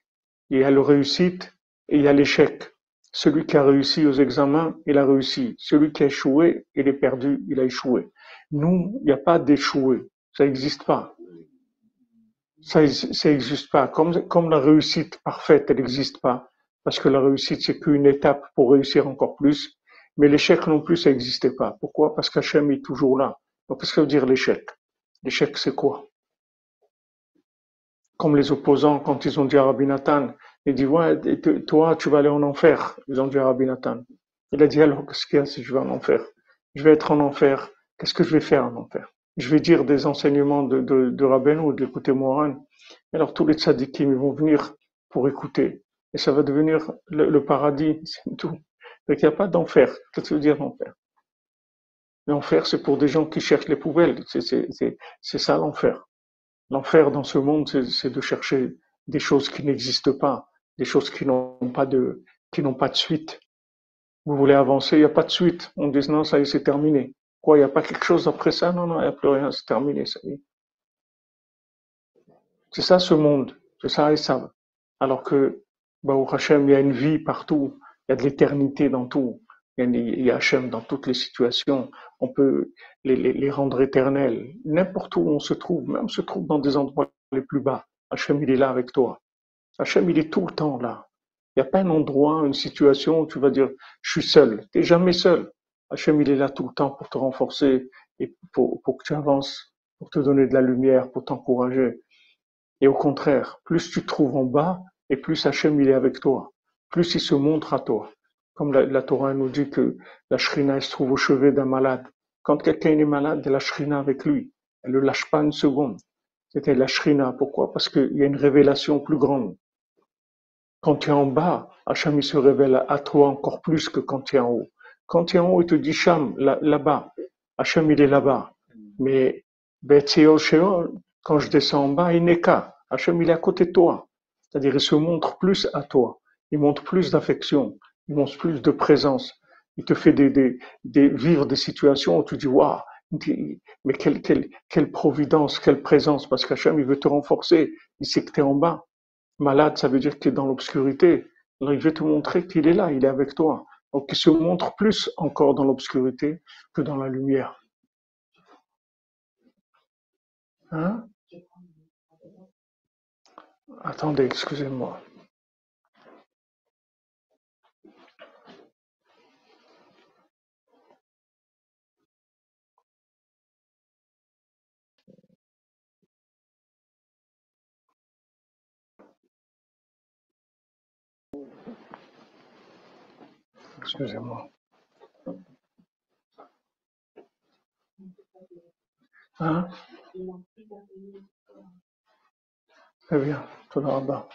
il y a la réussite, et il y a l'échec. Celui qui a réussi aux examens, il a réussi. Celui qui a échoué, il est perdu, il a échoué. Nous, il n'y a pas d'échoué. Ça n'existe pas. Ça n'existe pas. Comme la réussite parfaite, elle n'existe pas. Parce que la réussite, c'est qu'une étape pour réussir encore plus. Mais l'échec non plus, ça n'existait pas. Pourquoi? Parce qu'Hachem est toujours là. Donc, qu'est-ce que veut dire l'échec? L'échec, c'est quoi? Comme les opposants, quand ils ont dit à Rabbi Nathan, il dit, ouais, toi, tu vas aller en enfer. Ils ont dit à Rabbi Nathan. Il a dit, alors, qu'est-ce qu'il y a si je vais en enfer? Je vais être en enfer. Qu'est-ce que je vais faire en enfer? Je vais dire des enseignements de Rabbeinu ou de l'écouter Moran. Alors, tous les tzadikim, ils vont venir pour écouter. Et ça va devenir le paradis, c'est tout. Donc, il n'y a pas d'enfer. Qu'est-ce que ça veut dire l'enfer? L'enfer, c'est pour des gens qui cherchent les poubelles. C'est ça l'enfer. L'enfer dans ce monde, c'est de chercher des choses qui n'existent pas, des choses qui n'ont pas de suite. Vous voulez avancer, il n'y a pas de suite. On dit non, ça y est, c'est terminé. Quoi, il n'y a pas quelque chose après ça? Non, il n'y a plus rien, c'est terminé, ça y est. C'est ça ce monde, c'est ça Esav. Alors que, Baruch Hashem, il y a une vie partout, il y a de l'éternité dans tout. Il y a Hashem dans toutes les situations. On peut les rendre éternels. N'importe où on se trouve, même se trouve dans des endroits les plus bas. Hashem, il est là avec toi. Hashem, il est tout le temps là. Il n'y a pas un endroit, une situation où tu vas dire, je suis seul. Tu n'es jamais seul. Hashem, il est là tout le temps pour te renforcer et pour que tu avances, pour te donner de la lumière, pour t'encourager. Et au contraire, plus tu te trouves en bas, et plus Hachem il est avec toi, plus il se montre à toi. Comme la Torah nous dit que la Shrina elle se trouve au chevet d'un malade. Quand quelqu'un est malade, il y a la Shrina avec lui. Elle ne le lâche pas une seconde. C'était la Shrina. Pourquoi? Parce qu'il y a une révélation plus grande. Quand tu es en bas, Hachem il se révèle à toi encore plus que quand tu es en haut. Quand tu es en haut, il te dit Sham, là-bas. Hachem il est là-bas. Mais Betziol Sheol, quand je descends en bas, il n'est qu'à. Hachem, il est à côté de toi. C'est-à-dire, il se montre plus à toi. Il montre plus d'affection. Il montre plus de présence. Il te fait vivre des situations où tu dis, waouh, mais quelle providence, quelle présence, parce qu'Hachem, il veut te renforcer. Il sait que tu es en bas. Malade, ça veut dire que tu es dans l'obscurité. Alors, il veut te montrer qu'il est là, il est avec toi. Donc, il se montre plus encore dans l'obscurité que dans la lumière. Hein? Attendez, excusez-moi. Excusez-moi. Hein? Très bien. Toda Rabba.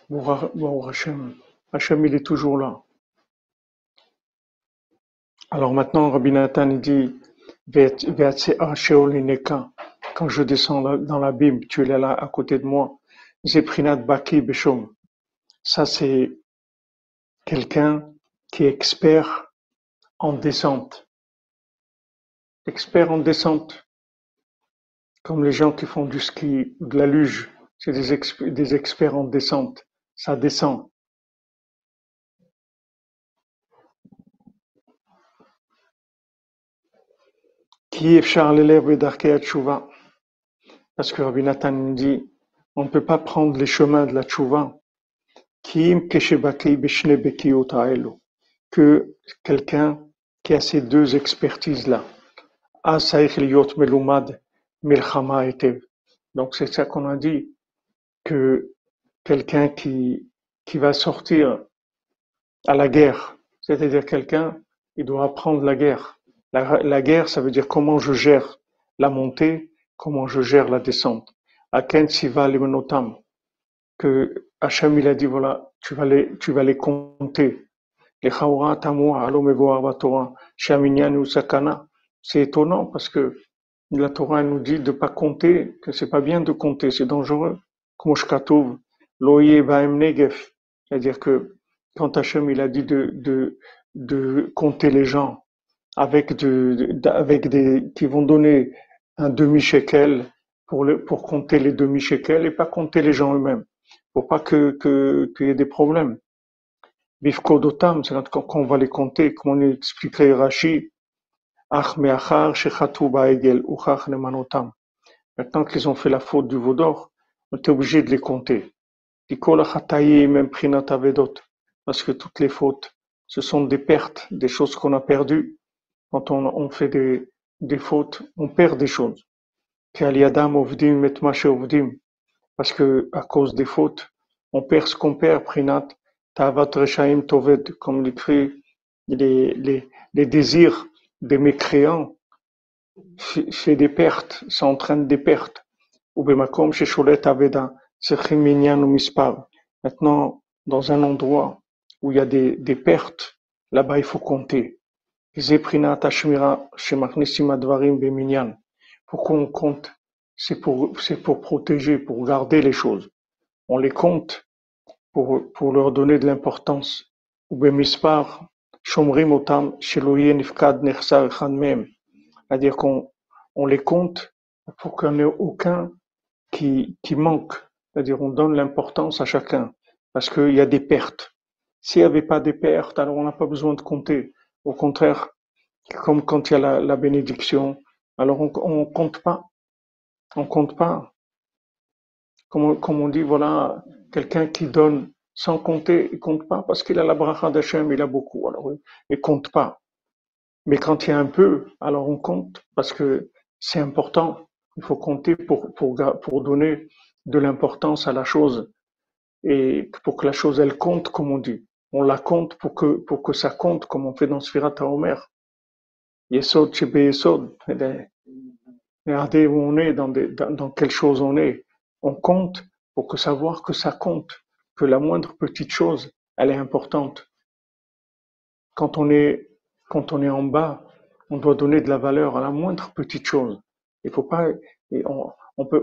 Bon, Hachem. Hachem, il est toujours là. Alors maintenant, Rabbi Nathan, il dit, Ve'atsea Sheol Nineka. Quand je descends dans l'abîme, tu es là à côté de moi. Zeprinat Baki Beshom. Ça, c'est quelqu'un qui est expert en descente. Expert en descente. Comme les gens qui font du ski ou de la luge. C'est des experts en descente. Ça descend. Qui est Charles l'élève d'Arkea Tchouva. Parce que Rabbi Nathan dit, on ne peut pas prendre les chemins de la Tchouva. Ki keshebaki beshne bekiot haelo. Que quelqu'un qui a ces deux expertises-là. Asaich liot melumad milchama etev. Donc c'est ça qu'on a dit, que quelqu'un qui va sortir à la guerre, c'est-à-dire quelqu'un, il doit apprendre la guerre. La guerre, ça veut dire comment je gère la montée, comment je gère la descente. Aken siva limenotam, que Hachem il a dit voilà, tu vas les compter. Les Chaura Tamoua, Alo Mevoar Torah, Shaminyan ou Sakana. C'est étonnant parce que la Torah nous dit de pas compter, que c'est pas bien de compter, c'est dangereux. Comme Shkatouv, Loye Baem Negef. C'est-à-dire que quand Hachem il a dit de compter les gens avec des, qui vont donner un demi-shekel pour compter les demi-shekels et pas compter les gens eux-mêmes. Pour pas qu'il y ait des problèmes. Bifkodotam, c'est quand on va les compter, comme on expliquerait Rashi, Ach meachar shechatu ba'egel, uchach nemanotam. Maintenant qu'ils ont fait la faute du veau d'or, on est obligé de les compter. Dikol achatayim emprinat avedot. Parce que toutes les fautes, ce sont des pertes, des choses qu'on a perdues. Quand on fait des fautes, on perd des choses. Ke'al yadam ovdim et ma sheovdim. Parce que à cause des fautes, on perd ce qu'on perd, prinat, tavat reshaim toved, comme l'écrit, les désirs des mécréants fait des pertes, ça entraîne des pertes. Ou bemakom shesholet aveda, sechim minyan ou mispar. Maintenant, dans un endroit où il y a des pertes, là-bas il faut compter. Zeprinat hashmira shemachnisim advarim beminyan. Pourquoi on compte? C'est pour protéger, pour garder les choses. On les compte pour leur donner de l'importance. Ou bemispar, shomrim otam, sheloye nifkad nechsar echad mehem. C'est-à-dire qu'on les compte pour qu'il n'y en ait aucun qui manque. C'est-à-dire on donne l'importance à chacun. Parce qu'il y a des pertes. S'il n'y avait pas des pertes, alors on n'a pas besoin de compter. Au contraire, comme quand il y a la bénédiction, alors on compte pas. On compte pas. Comme on dit, voilà, quelqu'un qui donne sans compter, il compte pas parce qu'il a la bracha d'Hachem, il a beaucoup, alors il compte pas. Mais quand il y a un peu, alors on compte parce que c'est important. Il faut compter pour donner de l'importance à la chose et pour que la chose elle compte, comme on dit. On la compte pour que ça compte, comme on fait dans Sfirat HaOmer. Yesod Shebe Yesod. Regardez où on est, dans quelle chose on est. On compte pour savoir que ça compte, que la moindre petite chose, elle est importante. Quand on est, quand on est en bas, on doit donner de la valeur à la moindre petite chose. Il faut pas,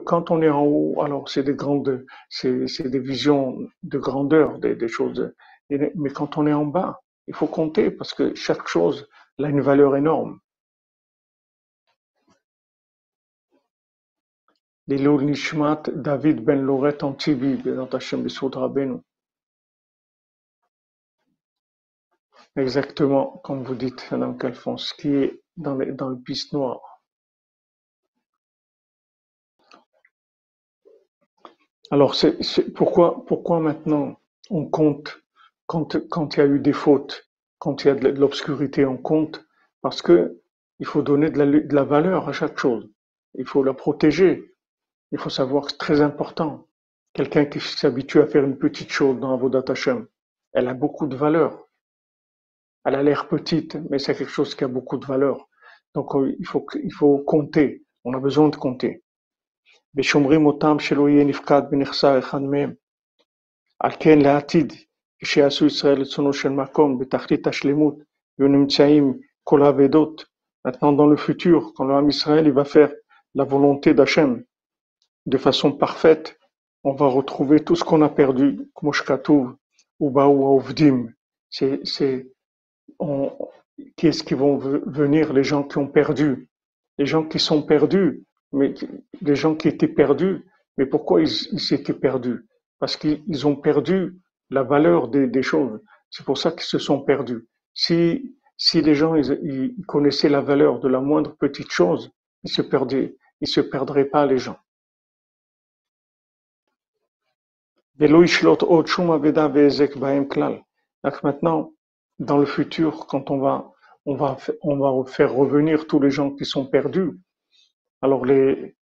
Quand on est en haut, alors c'est des visions de grandeur, des choses. Mais quand on est en bas, il faut compter parce que chaque chose a une valeur énorme. L'Ilul Nishmat David ben Loret Antibi, Bezrat Hashem B'Zchut Rabbeinu. Exactement, comme vous dites, Madame Calfons, qui est dans le piste noir. Alors, pourquoi maintenant on compte quand il y a eu des fautes, quand il y a de l'obscurité, on compte parce que il faut donner de la valeur à chaque chose. Il faut la protéger. Il faut savoir que c'est très important. Quelqu'un qui s'habitue à faire une petite chose dans Avodat Hashem, elle a beaucoup de valeur. Elle a l'air petite, mais c'est quelque chose qui a beaucoup de valeur. Donc, il faut compter. On a besoin de compter. ושומרים אותם שלא יהיה נפקד בנכסה אחד מהם. על כן לעתיד, כשיעשו ישראל רצונו של מקום בתכלית השלמות, ונמצאים כל האבדות. Maintenant, dans le futur, quand l'homme Israël il va faire la volonté d'Hachem de façon parfaite, on va retrouver tout ce qu'on a perdu, כמו שכתוב, ובאו העובדים. Qui est-ce qui vont venir? Les gens qui ont perdu. Les gens qui sont perdus, mais les gens qui étaient perdus, mais pourquoi ils s'étaient perdus? Parce qu'ils ont perdu la valeur des choses. C'est pour ça qu'ils se sont perdus. Si les gens ils connaissaient la valeur de la moindre petite chose, ils se perdraient pas les gens. Donc maintenant, dans le futur, quand on va faire revenir tous les gens qui sont perdus. Alors le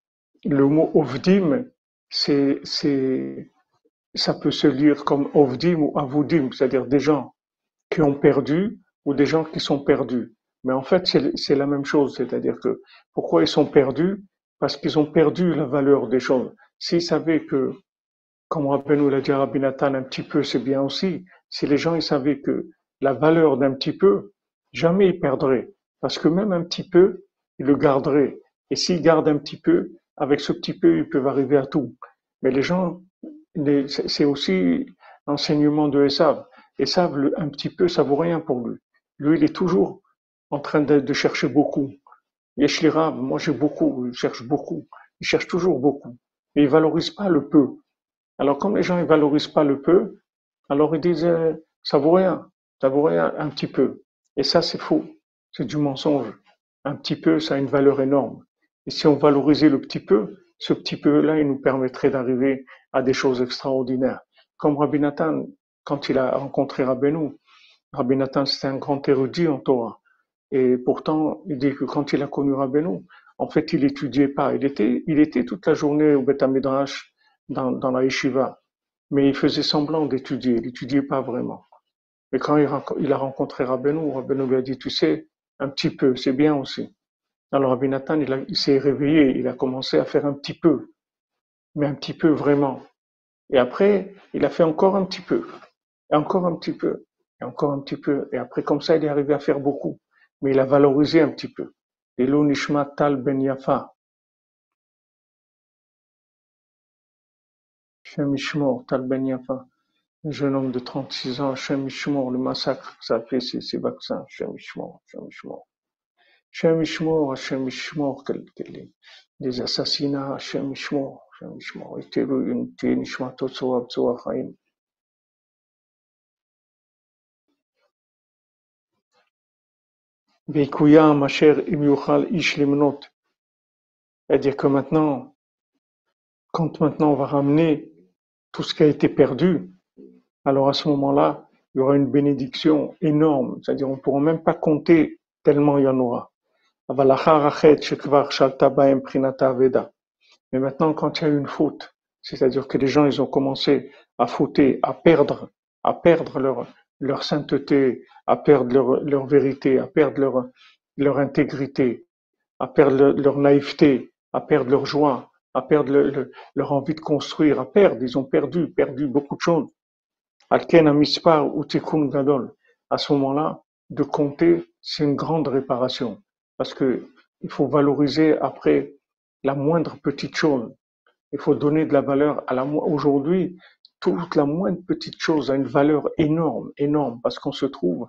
mot ovdim, ça peut se lire comme ovdim ou avodim, c'est-à-dire des gens qui ont perdu ou des gens qui sont perdus. Mais en fait, c'est la même chose, c'est-à-dire que pourquoi ils sont perdus? Parce qu'ils ont perdu la valeur des choses. S'ils savaient que, comme Rabbeinu l'a dit à Rabbi Nathan, un petit peu c'est bien aussi, si les gens ils savaient que la valeur d'un petit peu, jamais ils perdraient. Parce que même un petit peu, ils le garderaient. Et s'ils gardent un petit peu, avec ce petit peu, ils peuvent arriver à tout. Mais les gens, c'est aussi l'enseignement de Esav. Esav, un petit peu, ça vaut rien pour lui. Lui, il est toujours en train de chercher beaucoup. Yesh li Rav, moi j'ai beaucoup, il cherche beaucoup. Il cherche toujours beaucoup. Et il valorise pas le peu. Alors comme les gens ne valorisent pas le peu, alors ils disent ça vaut rien un petit peu. Et ça c'est faux, c'est du mensonge. Un petit peu, ça a une valeur énorme. Et si on valorisait le petit peu, ce petit peu-là, il nous permettrait d'arriver à des choses extraordinaires. Comme Rabbi Nathan, quand il a rencontré Rabbi Nathan c'était un grand érudit en Torah. Et pourtant, il dit que quand il a connu Rabbeinu, en fait, il étudiait pas. Il était toute la journée au Beth Midrash, dans la yeshiva. Mais il faisait semblant d'étudier. Il n'étudiait pas vraiment. Mais quand il a rencontré Rabbeinu lui a dit, tu sais, un petit peu, c'est bien aussi. Alors Rabbi Nathan, il s'est réveillé. Il a commencé à faire un petit peu. Mais un petit peu vraiment. Et après, il a fait encore un petit peu. Et encore un petit peu. Et encore un petit peu. Et après, comme ça, il est arrivé à faire beaucoup. Mais il a valorisé un petit peu. Elo Nishmat Tal Ben Yafa, Shem Ishmor, Tal Ben Yafa, un jeune homme de 36 ans, Shem Ishmor, le massacre que ça a fait, ces vaccins, Shem Ishmor, Shem Ishmor. Shem Ishmor, Shem Ishmor, les assassinats, Shem Ishmor, Shem Ishmor, et Teh Nishmatot Tzoar Tzoar Chaim. Veikuyam Asher Im Yuchal Ish Limnot. C'est-à-dire que maintenant, quand maintenant on va ramener tout ce qui a été perdu, alors à ce moment-là, il y aura une bénédiction énorme. C'est-à-dire on ne pourra même pas compter tellement il y en aura. Mais maintenant, quand il y a eu une faute, c'est-à-dire que les gens ils ont commencé à fauter, à perdre leur sainteté, à perdre leur vérité, à perdre leur intégrité, à perdre leur naïveté, à perdre leur joie, à perdre leur envie de construire, ils ont perdu beaucoup de choses. Alken Amispar ou Tikkun Gadol. À ce moment-là, de compter, c'est une grande réparation. Parce que il faut valoriser après la moindre petite chose. Il faut donner de la valeur à aujourd'hui, toute la moindre petite chose a une valeur énorme, énorme, parce qu'on se trouve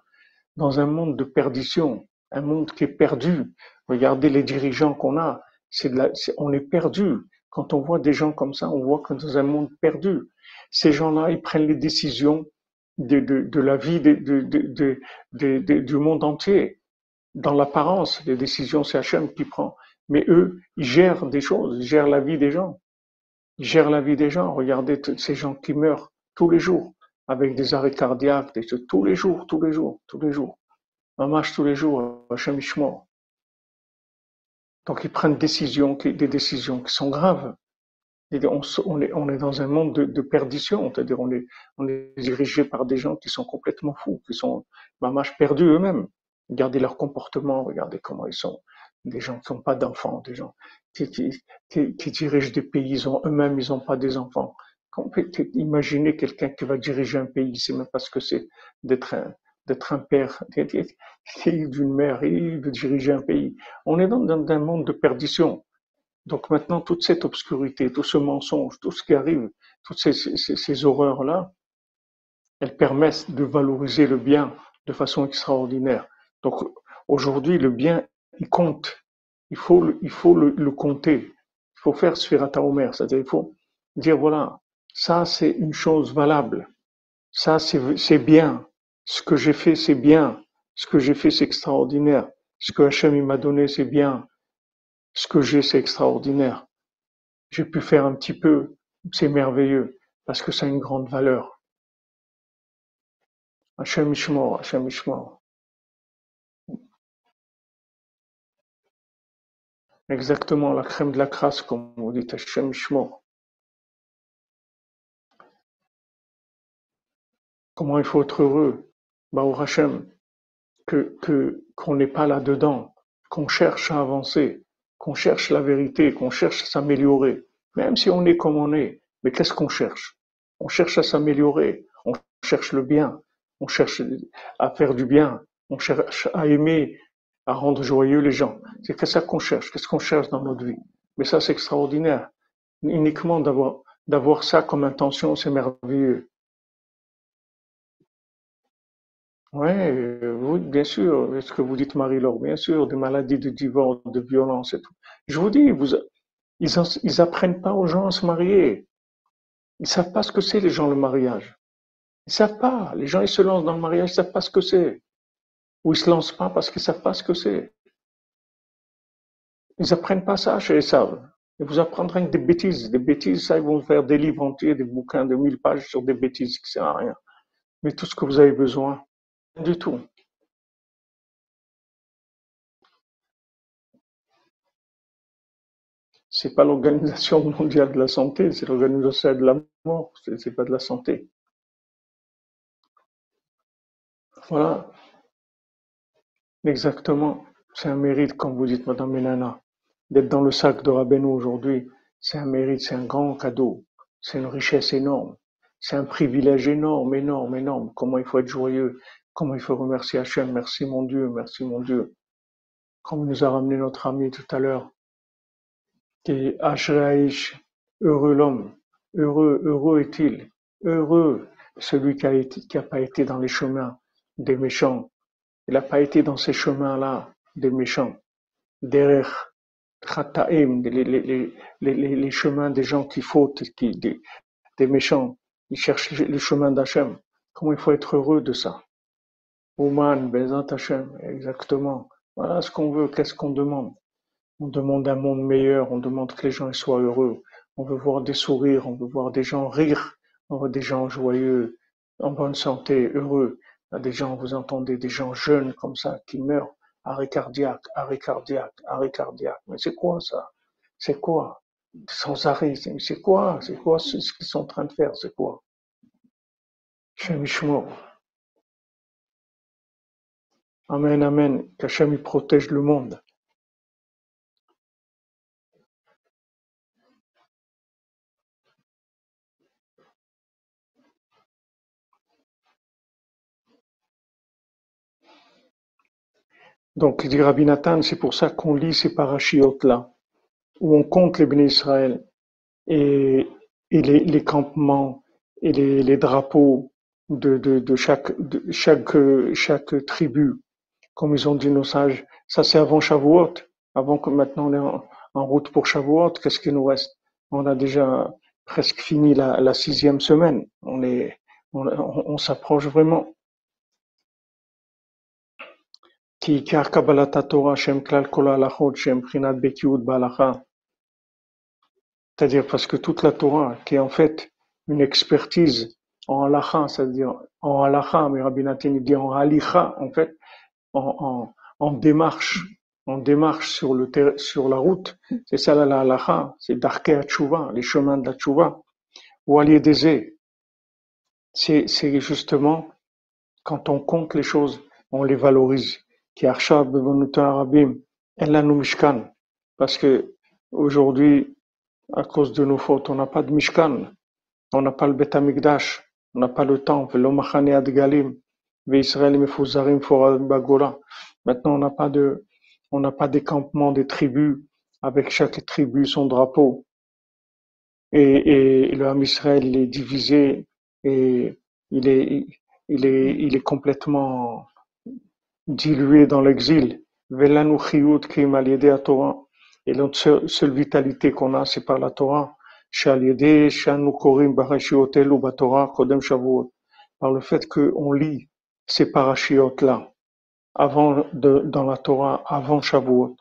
dans un monde de perdition, un monde qui est perdu. Regardez les dirigeants qu'on a, on est perdu. Quand on voit des gens comme ça, on voit qu'on est dans un monde perdu. Ces gens-là, ils prennent les décisions de la vie du monde entier. Dans l'apparence, les décisions, c'est Hachem qui prend. Mais eux, ils gèrent des choses, ils gèrent la vie des gens. Ils gèrent la vie des gens. Regardez ces gens qui meurent tous les jours avec des arrêts cardiaques, tous les jours, tous les jours, tous les jours. Mamash tous les jours, Hachem Ishmo. Donc ils prennent des décisions qui sont graves. On est dans un monde de perdition, c'est-à-dire on est dirigé par des gens qui sont complètement fous, qui sont mamash perdus eux-mêmes. Regardez leur comportement, regardez comment ils sont. Des gens qui n'ont pas d'enfants, des gens qui dirigent des pays, eux-mêmes, ils n'ont pas des enfants. Imaginez quelqu'un qui va diriger un pays, c'est même pas ce que c'est d'être un père, d'une mère, et de diriger un pays. On est dans un monde de perdition. Donc maintenant, toute cette obscurité, tout ce mensonge, tout ce qui arrive, toutes ces horreurs-là, elles permettent de valoriser le bien de façon extraordinaire. Donc aujourd'hui, le bien, il compte. Il faut le compter. Il faut faire Sfirat HaOmer, c'est-à-dire il faut dire voilà, ça c'est une chose valable. Ça c'est bien. Ce que j'ai fait, c'est bien. Ce que j'ai fait, c'est extraordinaire. Ce que Hachem m'a donné, c'est bien. Ce que j'ai, c'est extraordinaire. J'ai pu faire un petit peu, c'est merveilleux, parce que ça a une grande valeur. Hachem Ishmor, Hachem Ishmor. Exactement, la crème de la crasse, comme vous dites, Hachem Ishmor. Comment il faut être heureux, Baruch Hachem, qu'on n'est pas là-dedans, qu'on cherche à avancer, qu'on cherche la vérité, qu'on cherche à s'améliorer, même si on est comme on est. Mais qu'est-ce qu'on cherche? On cherche à s'améliorer, on cherche le bien, on cherche à faire du bien, on cherche à aimer, à rendre joyeux les gens. C'est que ça qu'on cherche. Qu'est-ce qu'on cherche dans notre vie? Mais ça, c'est extraordinaire. Uniquement d'avoir ça comme intention, c'est merveilleux. Ouais, oui, bien sûr, ce que vous dites, Marie-Laure, bien sûr, des maladies de divorce, de violence et tout. Je vous dis, ils apprennent pas aux gens à se marier. Ils savent pas ce que c'est, les gens, le mariage. Ils savent pas. Les gens, ils se lancent dans le mariage, ils savent pas ce que c'est. Ou ils se lancent pas parce qu'ils savent pas ce que c'est. Ils apprennent pas ça chez les savent. Ils vous apprendront que des bêtises. Des bêtises, ça, ils vont faire des livres entiers, des bouquins de 1000 pages sur des bêtises qui servent à rien. Mais tout ce que vous avez besoin, rien du tout. C'est pas l'Organisation mondiale de la santé, c'est l'Organisation de la mort, c'est pas de la santé. Voilà, exactement. C'est un mérite, comme vous dites, Madame Menana, d'être dans le sac de Rabbeinu aujourd'hui. C'est un mérite, c'est un grand cadeau. C'est une richesse énorme. C'est un privilège énorme, énorme, énorme. Comment il faut être joyeux. Comment il faut remercier Hachem. Merci mon Dieu, merci mon Dieu. Comme il nous a ramené notre ami tout à l'heure, qui est Ashraïch, heureux l'homme, heureux est-il, heureux celui qui a pas été dans les chemins des méchants. Il n'a pas été dans ces chemins-là des méchants. Derrière Khataim, les chemins des gens qui fautent, des méchants. Ils cherchent le chemin d'Hachem. Comment il faut être heureux de ça? Ouman, Bezat Hachem, exactement. Voilà ce qu'on veut, qu'est-ce qu'on demande? On demande un monde meilleur, on demande que les gens soient heureux. On veut voir des sourires, on veut voir des gens rire, on veut des gens joyeux, en bonne santé, heureux. Il y a des gens, vous entendez, des gens jeunes comme ça qui meurent, arrêt cardiaque, arrêt cardiaque, arrêt cardiaque. Mais c'est quoi ça? C'est quoi? Sans arrêt, c'est quoi? C'est quoi ce qu'ils sont en train de faire? C'est quoi? Shem Yishmor. Amen, amen. Qu'Hachem il protège le monde. Donc, il dit Rabbi Nathan, c'est pour ça qu'on lit ces parachiotes-là, où on compte les bénis Israël. et, et les campements et les drapeaux de chaque tribu, comme ils ont dit nos sages. Ça, c'est avant Shavuot. Avant que maintenant on est en route pour Shavuot, qu'est-ce qu'il nous reste? On a déjà presque fini la sixième semaine. On s'approche vraiment. Qui car Kabbalat Torah Shem Klal Kol Halachot Shem Prinat Bekiut Balacha. C'est-à-dire parce que toute la Torah, qui est en fait une expertise en halakha, c'est-à-dire en halakha, mais Rabbi Nathan il dit en halicha, en fait, en démarche, sur la route. C'est ça la halakha, c'est darkei tshuva, les chemins de la tshuva. Ou allié des c'est justement quand on compte les choses, on les valorise. Qui arsha bevonuta rabim, elanu mishkan, parce que aujourd'hui, à cause de nos fautes, on n'a pas de mishkan. On n'a pas le Beth Amikdash, on n'a pas le temple, le Machane Adgalim, Israël Mefuzarim Forad Bagola. Maintenant, on n'a pas des campements des tribus, avec chaque tribu son drapeau. Et le Ham Israël, il est divisé et il est, il est complètement dilué dans l'exil. Velanu chiyut kim al yedei Torah. Et notre seule vitalité qu'on a, c'est par la Torah. Shal yedei shanu korim barashiot elu batorah kodem shavuot. Par le fait qu'on lit ces parashiot-là dans la Torah, avant Shavuot.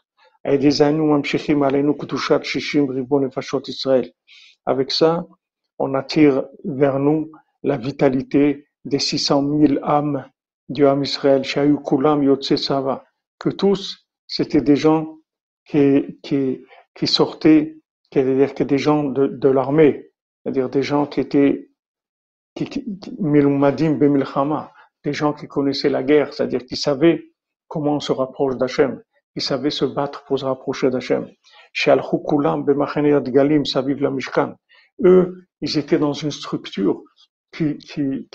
Et des anneaux mamshechim aleinu kedushat shishim ribon nefashot Israël. Avec ça, on attire vers nous la vitalité des 600 000 âmes du Ham Israël, Shayu Kulam Yotse Sava, que tous, c'était des gens qui sortaient, c'est-à-dire que des gens de l'armée, c'est-à-dire des gens qui étaient Milumadim Bemilchama, des gens qui connaissaient la guerre, c'est-à-dire qui savaient comment on se rapproche d'Hachem, qui savaient se battre pour se rapprocher d'Hachem. Shalchu Kulam Bemachane Adgalim Saviv la Mishkan. Eux, ils étaient dans une structure qui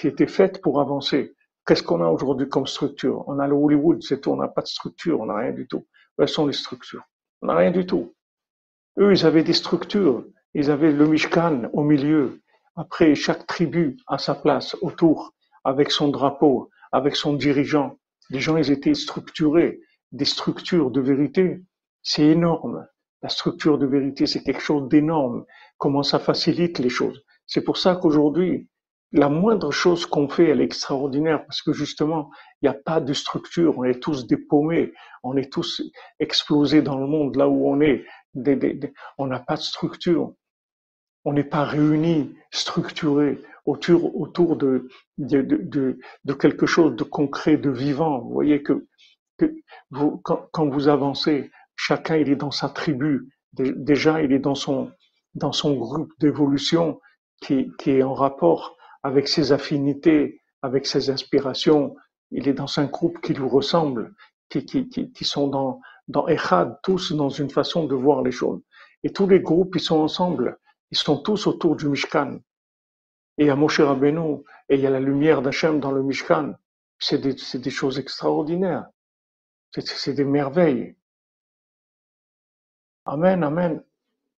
était faite pour avancer. Qu'est-ce qu'on a aujourd'hui comme structure? On a le Hollywood, c'est tout, on n'a pas de structure, on n'a rien du tout. Quelles sont les structures? On n'a rien du tout. Eux, ils avaient des structures, ils avaient le Mishkan au milieu. Après, chaque tribu à sa place, autour, avec son drapeau, avec son dirigeant. Les gens, ils étaient structurés. Des structures de vérité, c'est énorme. La structure de vérité, c'est quelque chose d'énorme. Comment ça facilite les choses. C'est pour ça qu'aujourd'hui, la moindre chose qu'on fait, elle est extraordinaire parce que justement, il n'y a pas de structure. On est tous dépaumés. On est tous explosés dans le monde là où on est. On n'a pas de structure. On n'est pas réunis, structurés autour de quelque chose de concret, de vivant. Vous voyez que quand vous avancez, chacun il est dans sa tribu. Déjà, il est dans son groupe d'évolution qui est en rapport avec ses affinités, avec ses inspirations. Il est dans un groupe qui lui ressemble, qui sont dans Echad, tous dans une façon de voir les choses. Et tous les groupes, ils sont ensemble. Ils sont tous autour du Mishkan. Et il y a Moshe Rabbeinu, et il y a la lumière d'Hachem dans le Mishkan. C'est des choses extraordinaires. C'est des merveilles. Amen, amen,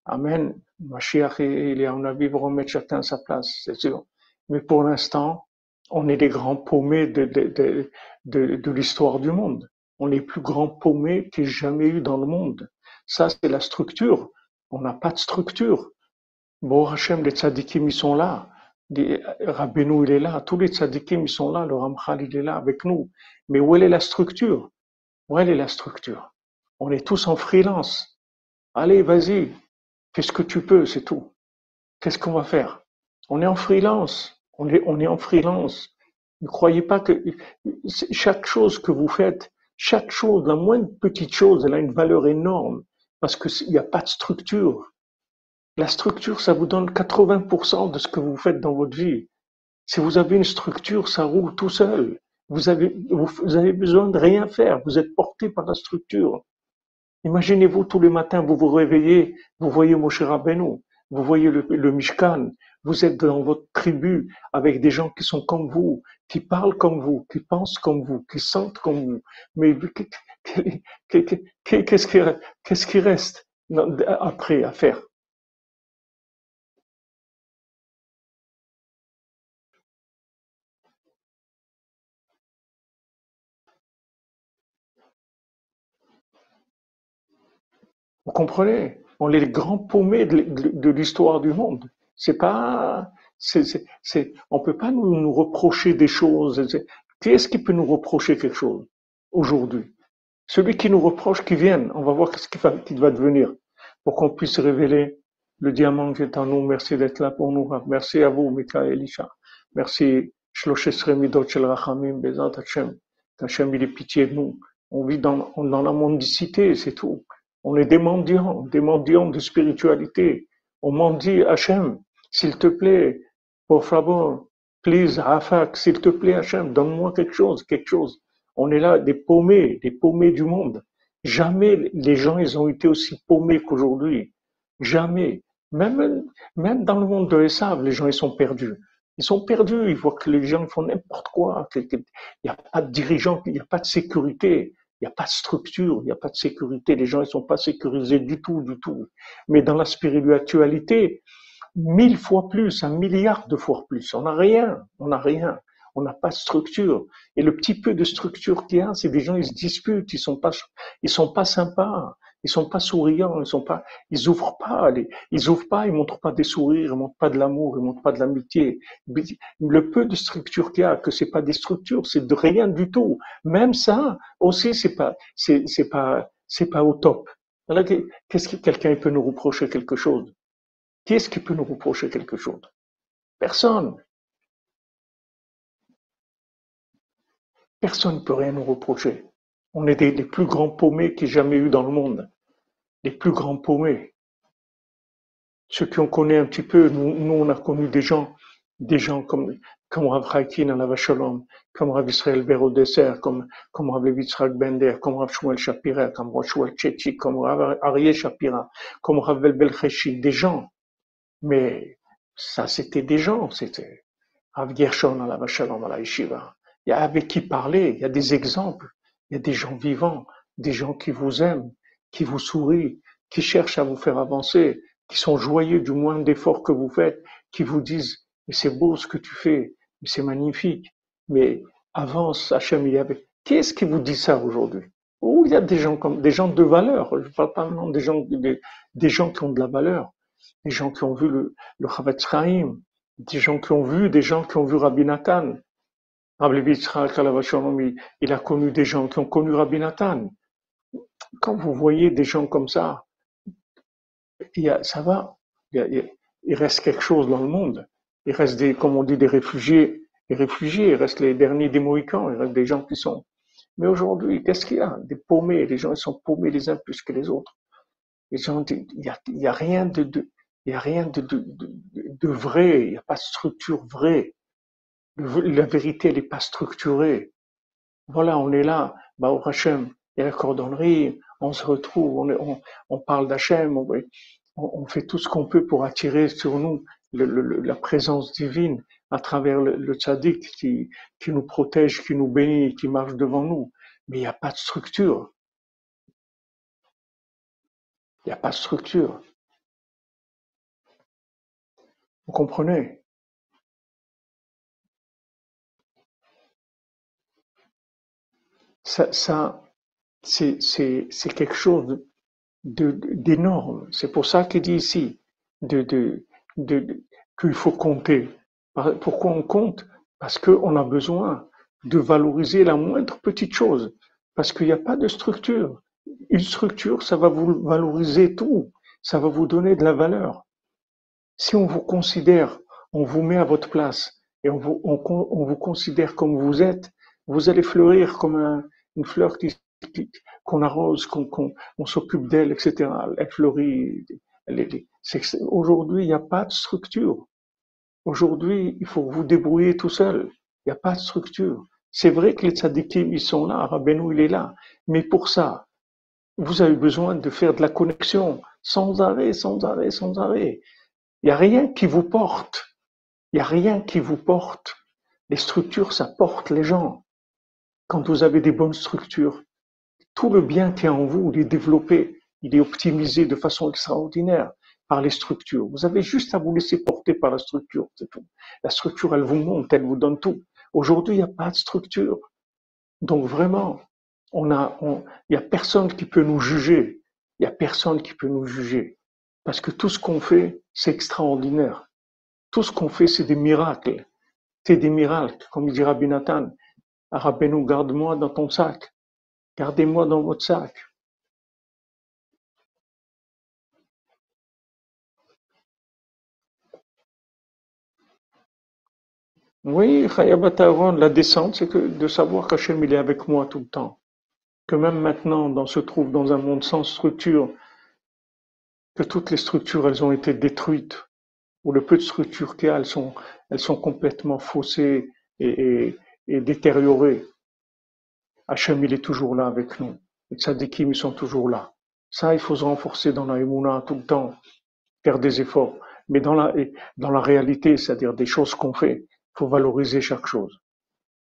amen. Mashiach et Eliyahu Navi vont remettre chacun à sa place, c'est sûr. Mais pour l'instant, on est les grands paumés de l'histoire du monde. On est les plus grands paumés qu'il y ait jamais eu dans le monde. Ça, c'est la structure. On n'a pas de structure. Bon, Hachem, les tzadikim, ils sont là. Rabbeinu, il est là. Tous les tzadikim, ils sont là. Le Ramchal, il est là avec nous. Mais où est la structure? Où est la structure? On est tous en freelance. Allez, vas-y. Fais ce que tu peux, c'est tout. Qu'est-ce qu'on va faire? On est en freelance. On est en freelance. Ne croyez pas que chaque chose que vous faites, chaque chose, la moindre petite chose, elle a une valeur énorme. Parce qu'il n'y a pas de structure. La structure, ça vous donne 80% de ce que vous faites dans votre vie. Si vous avez une structure, ça roule tout seul. Vous avez besoin de rien faire. Vous êtes porté par la structure. Imaginez-vous tous les matins, vous vous réveillez, vous voyez Moshe Rabbeinu, vous voyez le Mishkan, vous êtes dans votre tribu avec des gens qui sont comme vous, qui parlent comme vous, qui pensent comme vous, qui sentent comme vous. Mais qu'est-ce qui reste après à faire? Vous comprenez? On est les grands paumés de l'histoire du monde. C'est pas, on peut pas nous reprocher des choses. Qui est-ce qui peut nous reprocher quelque chose aujourd'hui? Celui qui nous reproche, qui vienne. On va voir ce qu'il va devenir pour qu'on puisse révéler le diamant qui est en nous. Merci d'être là pour nous. Merci à vous, Mika et Elisha. Merci, Shloshes Remidot Shel Rachamim, Bezat Hashem. Qu'Hachem, il ait pitié de nous. On vit dans la mendicité, c'est tout. On est des mendiants de spiritualité. On mendie Hachem, s'il te plaît, por favor, please, Rafak, s'il te plaît, Hachem, donne-moi quelque chose, quelque chose. On est là, des paumés du monde. Jamais les gens, ils ont été aussi paumés qu'aujourd'hui. Jamais. Même dans le monde de Esav, les gens, ils sont perdus. Ils sont perdus, ils voient que les gens font n'importe quoi. Il n'y a pas de dirigeant, il n'y a pas de sécurité. Il n'y a pas de structure, il n'y a pas de sécurité. Les gens, ils sont pas sécurisés du tout, du tout. Mais dans la spiritualité, 1000 fois plus, 1 milliard de fois plus. On n'a rien, on n'a rien. On n'a pas de structure. Et le petit peu de structure qu'il y a, c'est des gens, ils se disputent, ils sont pas sympas, ils sont pas souriants, ils ouvrent pas, ils montrent pas des sourires, ils montrent pas de l'amour, ils montrent pas de l'amitié. Le peu de structure qu'il y a, que c'est pas des structures, c'est de rien du tout. Même ça, aussi, c'est pas au top. Alors, qu'est-ce que quelqu'un peut nous reprocher quelque chose? Qui est-ce qui peut nous reprocher quelque chose? Personne. Personne ne peut rien nous reprocher. On est les plus grands paumés qu'il y ait jamais eu dans le monde. Les plus grands paumés. Ceux qui ont connu un petit peu, nous on a connu des gens comme Rav Chaikin à la Vachalom, comme Rav Israël Berodesser, comme Rav Levi Yitzhak Bender, comme Rav Shmuel Shapira, comme Rav Shmuel Tchetchik, comme Rav Aryeh Shapira, comme Rav Velbel Cheshi, des gens. Mais ça, c'était des gens, c'était Rav Gershon à la Vachalom, à la Yeshiva. Il y a avec qui parler, il y a des exemples, il y a des gens vivants, des gens qui vous aiment, qui vous sourient, qui cherchent à vous faire avancer, qui sont joyeux du moindre effort que vous faites, qui vous disent, mais c'est beau ce que tu fais, mais c'est magnifique, mais avance, Hachem, il y avait. Qui est-ce qui vous dit ça aujourd'hui? Oh, il y a des gens comme, des gens de valeur. Je ne parle pas maintenant des gens qui ont de la valeur, des gens qui ont vu le Chavetz Chaim, des gens qui ont vu Rabbi Nathan. Rabbi Levi Yitzhak alav shalom, il a connu des gens qui ont connu Rabbi Nathan. Quand vous voyez des gens comme ça, ça va. Il reste quelque chose dans le monde. Il reste comme on dit, des réfugiés. Les réfugiés, il reste les derniers des Mohicans. Il reste des gens qui sont. Mais aujourd'hui, qu'est-ce qu'il y a? Des paumés. Les gens, ils sont paumés les uns plus que les autres. Les gens, il y a rien il y a rien de vrai. Il n'y a pas de structure vraie. La vérité, elle n'est pas structurée. Voilà, on est là, au Hachem, il y a la cordonnerie, on se retrouve, on parle d'Hachem, on fait tout ce qu'on peut pour attirer sur nous la présence divine à travers le tzaddik qui nous protège, qui nous bénit, qui marche devant nous. Mais il n'y a pas de structure. Il n'y a pas de structure. Vous comprenez? Ça, c'est quelque chose d'énorme. C'est pour ça qu'il dit ici de, de, qu'il faut compter. Pourquoi on compte? Parce qu'on a besoin de valoriser la moindre petite chose. Parce qu'il n'y a pas de structure. Une structure, ça va vous valoriser tout. Ça va vous donner de la valeur. Si on vous considère, on vous met à votre place et on vous considère comme vous êtes, vous allez fleurir comme une fleur qu'on arrose, on s'occupe d'elle, etc. Elle fleurit. Aujourd'hui, il n'y a pas de structure. Aujourd'hui, il faut vous débrouiller tout seul. Il n'y a pas de structure. C'est vrai que les tzadikim, ils sont là, Rabbeinu, il est là. Mais pour ça, vous avez besoin de faire de la connexion sans arrêt, sans arrêt, sans arrêt. Il n'y a rien qui vous porte. Il n'y a rien qui vous porte. Les structures, ça porte les gens. Quand vous avez des bonnes structures, tout le bien qui est en vous, il est développé, il est optimisé de façon extraordinaire par les structures. Vous avez juste à vous laisser porter par la structure, c'est tout. La structure, elle vous monte, elle vous donne tout. Aujourd'hui, il n'y a pas de structure. Donc vraiment, il n'y a personne qui peut nous juger. Il n'y a personne qui peut nous juger. Parce que tout ce qu'on fait, c'est extraordinaire. Tout ce qu'on fait, c'est des miracles. C'est des miracles. Comme il dit Rabbi Nathan, Rabbeinu, garde-moi dans ton sac. Gardez-moi dans votre sac. Oui, Chayabat Aaron, la descente, c'est que de savoir qu'Hachem, il est avec moi tout le temps. Que même maintenant, on se trouve dans un monde sans structure, que toutes les structures, elles ont été détruites, ou le peu de structures qu'il y a, elles sont complètement faussées et détériorées. Hachem, il est toujours là avec nous. Les tzadikim, ils sont toujours là. Ça, il faut se renforcer dans la Emouna tout le temps, faire des efforts. Mais dans la réalité, c'est-à-dire des choses qu'on fait, il faut valoriser chaque chose.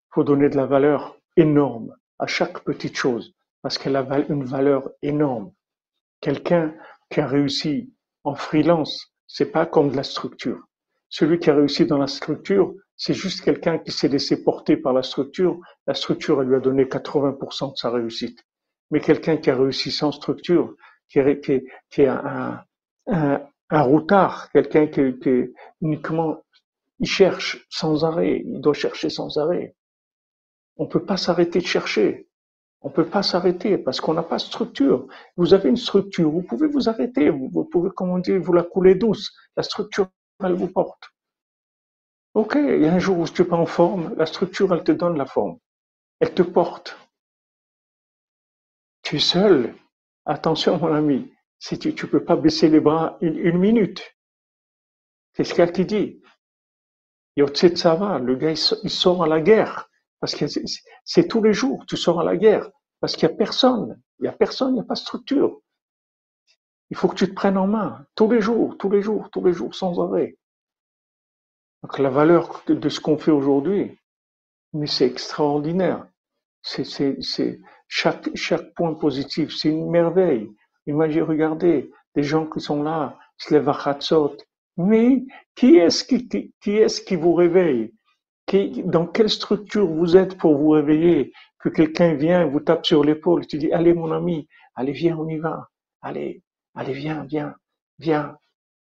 Il faut donner de la valeur énorme à chaque petite chose, parce qu'elle a une valeur énorme. Quelqu'un qui a réussi en freelance, c'est pas comme de la structure. Celui qui a réussi dans la structure, c'est juste quelqu'un qui s'est laissé porter par la structure. La structure, elle lui a donné 80% de sa réussite. Mais quelqu'un qui a réussi sans structure, qui est un routard, quelqu'un qui uniquement, il cherche sans arrêt, il doit chercher sans arrêt. On peut pas s'arrêter de chercher. On peut pas s'arrêter parce qu'on n'a pas de structure. Vous avez une structure, vous pouvez vous arrêter, vous pouvez, comme on dit, vous la couler douce. La structure, elle vous porte. Ok, il y a un jour où tu n'es pas en forme, la structure, elle te donne la forme. Elle te porte. Tu es seul. Attention, mon ami, si tu peux pas baisser les bras une minute. C'est ce qu'elle te dit. Yotse Tsava, le gars, il sort à la guerre. Parce que c'est tous les jours, tu sors à la guerre. Parce qu'il y a personne. Il y a personne, il n'y a pas de structure. Il faut que tu te prennes en main. Tous les jours, tous les jours, tous les jours, sans arrêt. Donc la valeur de ce qu'on fait aujourd'hui, mais c'est extraordinaire. C'est chaque point positif, c'est une merveille. Imaginez, regardez, des gens qui sont là, se lèvent à Chatzot. Mais qui est-ce qui vous réveille? Dans quelle structure vous êtes pour vous réveiller? Que quelqu'un vient, vous tape sur l'épaule, tu dis, allez mon ami, allez viens, on y va. Allez, allez viens, viens, viens.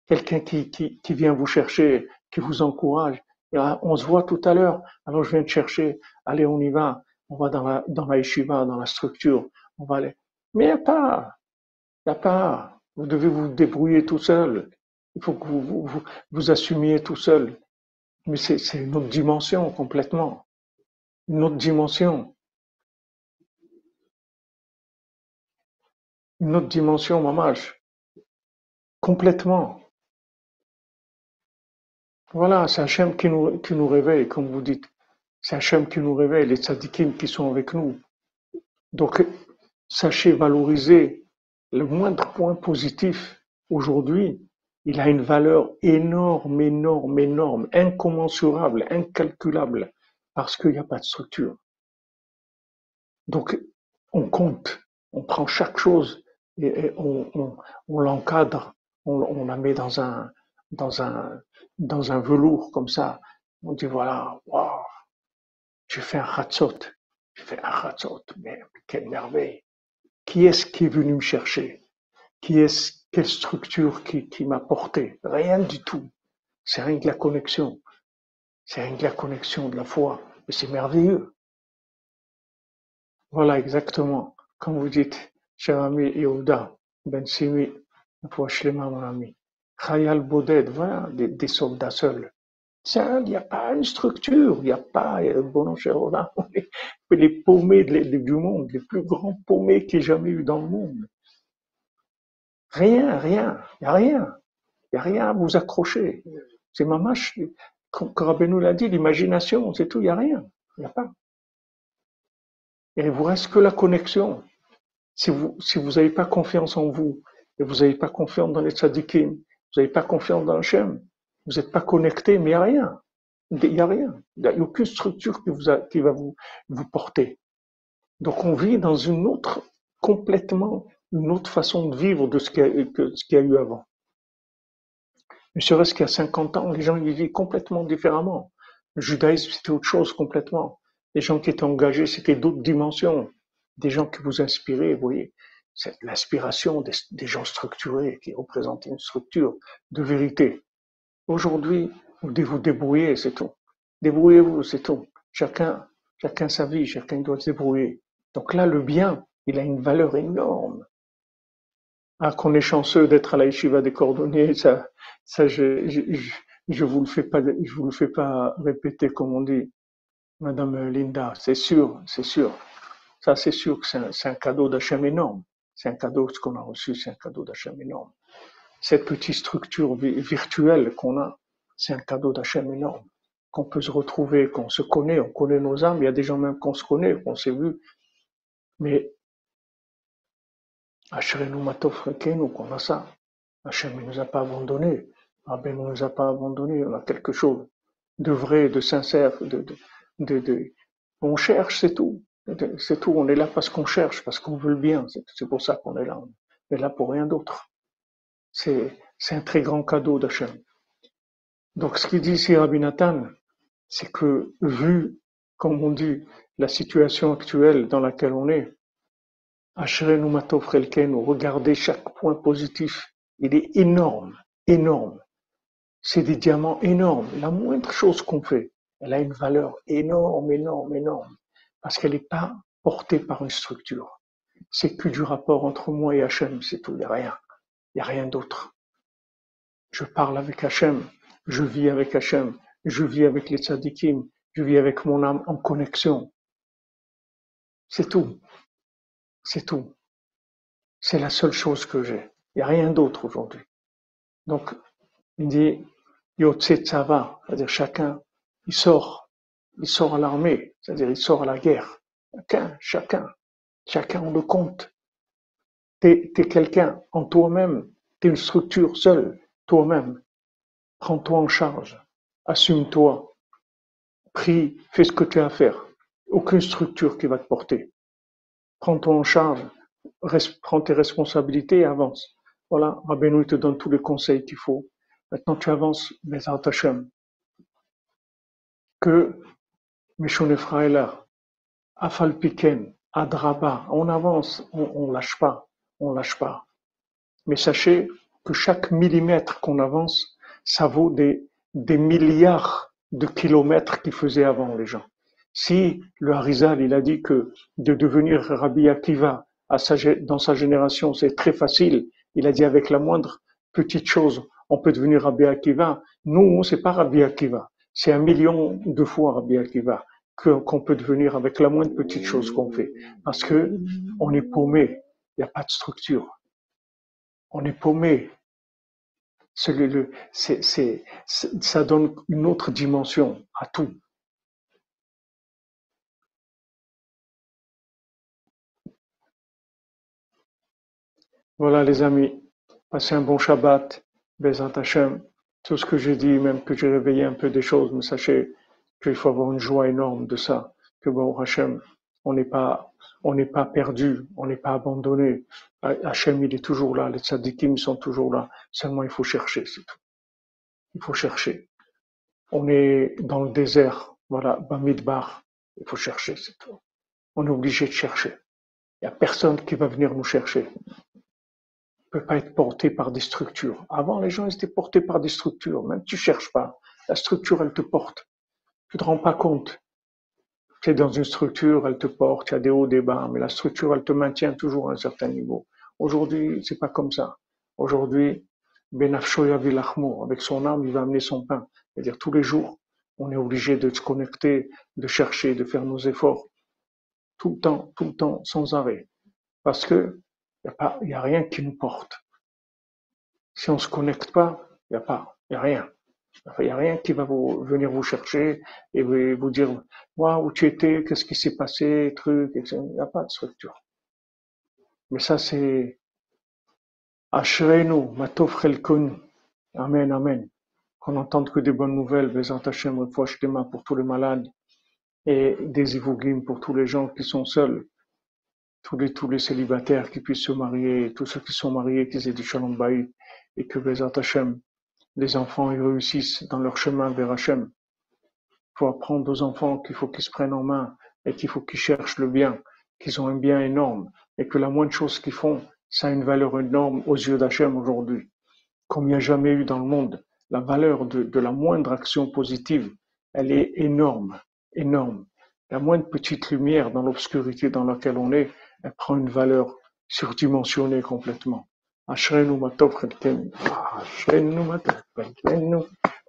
Quelqu'un qui vient vous chercher, qui vous encourage. On se voit tout à l'heure, alors je viens te chercher, allez on y va, on va dans la yeshiva, dans la structure, on va aller. Mais il n'y a pas, vous devez vous débrouiller tout seul, il faut que vous assumiez tout seul. Mais c'est une autre dimension complètement, une autre dimension, une autre dimension, mamash, complètement. Voilà, c'est Hachem qui nous réveille, comme vous dites. C'est Hachem qui nous réveille, les tzadikim qui sont avec nous. Donc, sachez valoriser le moindre point positif. Aujourd'hui, il a une valeur énorme, énorme, énorme, incommensurable, incalculable, parce qu'il n'y a pas de structure. Donc, on compte, on prend chaque chose et on l'encadre, on la met dans un, dans un velours comme ça. On dit voilà, waouh, j'ai fait un khatsot, j'ai fait un khatsot, mais quelle merveille. Qui est-ce qui est venu me chercher? Quelle structure qui m'a porté? Rien du tout. C'est rien que la connexion. C'est rien que la connexion de la foi. Mais c'est merveilleux. Voilà, exactement. Comme vous dites, cher ami Yehuda, Ben Simi, foi Shlema, mon ami. Khayal Boded, voilà, des soldats seuls. Il n'y a pas une structure, il n'y a pas, bon, cher Ola, les paumés du monde, les plus grands paumés qu'il y ait jamais eu dans le monde. Rien, rien, il n'y a rien. Il n'y a rien à vous accrocher. C'est mamache, comme Rabbeinu l'a dit, l'imagination, c'est tout, il n'y a rien. Il n'y a pas. Et il vous reste que la connexion. Si vous n'avez pas confiance en vous, et vous n'avez pas confiance dans les tzadikim, vous n'avez pas confiance dans Hachem, vous n'êtes pas connecté, mais il n'y a rien. Il n'y a rien. Il n'y a aucune structure qui va vous porter. Donc on vit dans complètement une autre façon de vivre de ce qu'il y a eu avant. Ne serait-ce qu'il y a 50 ans, les gens ils vivaient complètement différemment. Le judaïsme, c'était autre chose complètement. Les gens qui étaient engagés, c'était d'autres dimensions. Des gens qui vous inspiraient, vous voyez. c'est l'inspiration des gens structurés qui représentent une structure de vérité. Aujourd'hui, vous devez vous débrouiller, c'est tout. Débrouillez-vous, c'est tout. Chacun sa vie, chacun doit se débrouiller. Donc là, le bien, il a une valeur énorme. Ah, qu'on est chanceux d'être à la yeshiva des cordonniers, ça, je vous le fais pas, je vous le fais pas répéter comme on dit, Madame Linda. C'est sûr, c'est sûr. Ça, c'est sûr que c'est un cadeau d'Hachem énorme. C'est un cadeau, ce qu'on a reçu, c'est un cadeau d'Hachem énorme. Cette petite structure virtuelle qu'on a, c'est un cadeau d'Hachem énorme. Qu'on peut se retrouver, qu'on se connaît, on connaît nos âmes. Il y a des gens même qu'on se connaît, qu'on s'est vu. Mais Asherenu Matov Rekenu, qu'on a ça. Hachem ne nous a pas abandonnés. Rabbi ne nous a pas abandonnés. On a quelque chose de vrai, de sincère, on cherche, c'est tout. C'est tout. On est là parce qu'on cherche, parce qu'on veut le bien. C'est pour ça qu'on est là. On est là pour rien d'autre. C'est un très grand cadeau d'Hachem. Donc, ce qu'il dit ici, Rabbi Nathan, c'est que, vu, comme on dit, la situation actuelle dans laquelle on est, Asherenu Matov Chelkenu, regardez chaque point positif. Il est énorme, énorme. C'est des diamants énormes. La moindre chose qu'on fait, elle a une valeur énorme, énorme, énorme. Parce qu'elle n'est pas portée par une structure. C'est que du rapport entre moi et Hachem, c'est tout. Il n'y a rien. Il n'y a rien d'autre. Je parle avec Hachem. Je vis avec Hachem. Je vis avec les tzadikim. Je vis avec mon âme en connexion. C'est tout. C'est tout. C'est la seule chose que j'ai. Il n'y a rien d'autre aujourd'hui. Donc, il dit, Yotse Tzava, c'est-à-dire chacun, il sort à l'armée, c'est-à-dire il sort à la guerre. Chacun on le compte. T'es quelqu'un en toi-même, t'es une structure seule, toi-même. Prends-toi en charge, assume-toi, prie, fais ce que tu as à faire. Aucune structure qui va te porter. Prends-toi en charge, prends tes responsabilités et avance. Voilà, Rabbeinu te donne tous les conseils qu'il faut. Maintenant tu avances, Bezrat Hashem. Que Meshon Ephraëla, Afal Piken, Adraba, on avance, on lâche pas, on lâche pas. Mais sachez que chaque millimètre qu'on avance, ça vaut des milliards de kilomètres qu'ils faisaient avant les gens. Si le Harizal, il a dit que de devenir Rabbi Akiva dans sa génération, c'est très facile, il a dit avec la moindre petite chose, on peut devenir Rabbi Akiva. Nous, c'est pas Rabbi Akiva, c'est 1 million de fois Rabbi Akiva qu'on peut devenir avec la moindre petite chose qu'on fait. Parce que on est paumé, il n'y a pas de structure. On est paumé. Ça donne une autre dimension à tout. Voilà les amis, passez un bon Shabbat, Bezat Hashem. Tout ce que j'ai dit, même que j'ai réveillé un peu des choses, mais sachez qu'il faut avoir une joie énorme de ça. Que bon Hashem, on n'est pas perdu, on n'est pas abandonné. Hashem, il est toujours là, les tzadikim sont toujours là. Seulement, il faut chercher, c'est tout. Il faut chercher. On est dans le désert, voilà, Bamidbar. Il faut chercher, c'est tout. On est obligé de chercher. Il n'y a personne qui va venir nous chercher. On ne peut pas être porté par des structures. Avant, les gens étaient portés par des structures. Même tu ne cherches pas. La structure, elle te porte. Tu ne te rends pas compte. Tu es dans une structure, elle te porte, il y a des hauts, des bas, mais la structure, elle te maintient toujours à un certain niveau. Aujourd'hui, c'est pas comme ça. Aujourd'hui, Benafshoya Vilachmo, avec son âme, il va amener son pain. C'est-à-dire, tous les jours, on est obligé de se connecter, de chercher, de faire nos efforts. Tout le temps, sans arrêt. Parce que, il y a rien qui nous porte. Si on se connecte pas, il y a rien. Il n'y a rien qui va venir vous chercher et vous dire, où tu étais, qu'est-ce qui s'est passé, truc, etc. Il n'y a pas de structure. Mais ça, c'est Ashrenu, Matov Chelkonu. Amen, amen. Qu'on n'entende que des bonnes nouvelles, Bezat Hashem, Refoua Shlema pour tous les malades et des Ivougim pour tous les gens qui sont seuls, tous les célibataires qui puissent se marier, tous ceux qui sont mariés, qui aient du Shalom Bayit et que Bezat Hashem, les enfants ils réussissent dans leur chemin vers Hachem. Il faut apprendre aux enfants qu'il faut qu'ils se prennent en main et qu'il faut qu'ils cherchent le bien, qu'ils ont un bien énorme et que la moindre chose qu'ils font, ça a une valeur énorme aux yeux d'Hachem aujourd'hui. Comme il n'y a jamais eu dans le monde, la valeur de la moindre action positive, elle est énorme, énorme. La moindre petite lumière dans l'obscurité dans laquelle on est, elle prend une valeur surdimensionnée complètement. Ashrenu matov chelkenu, Ashrenu matov chelkenu,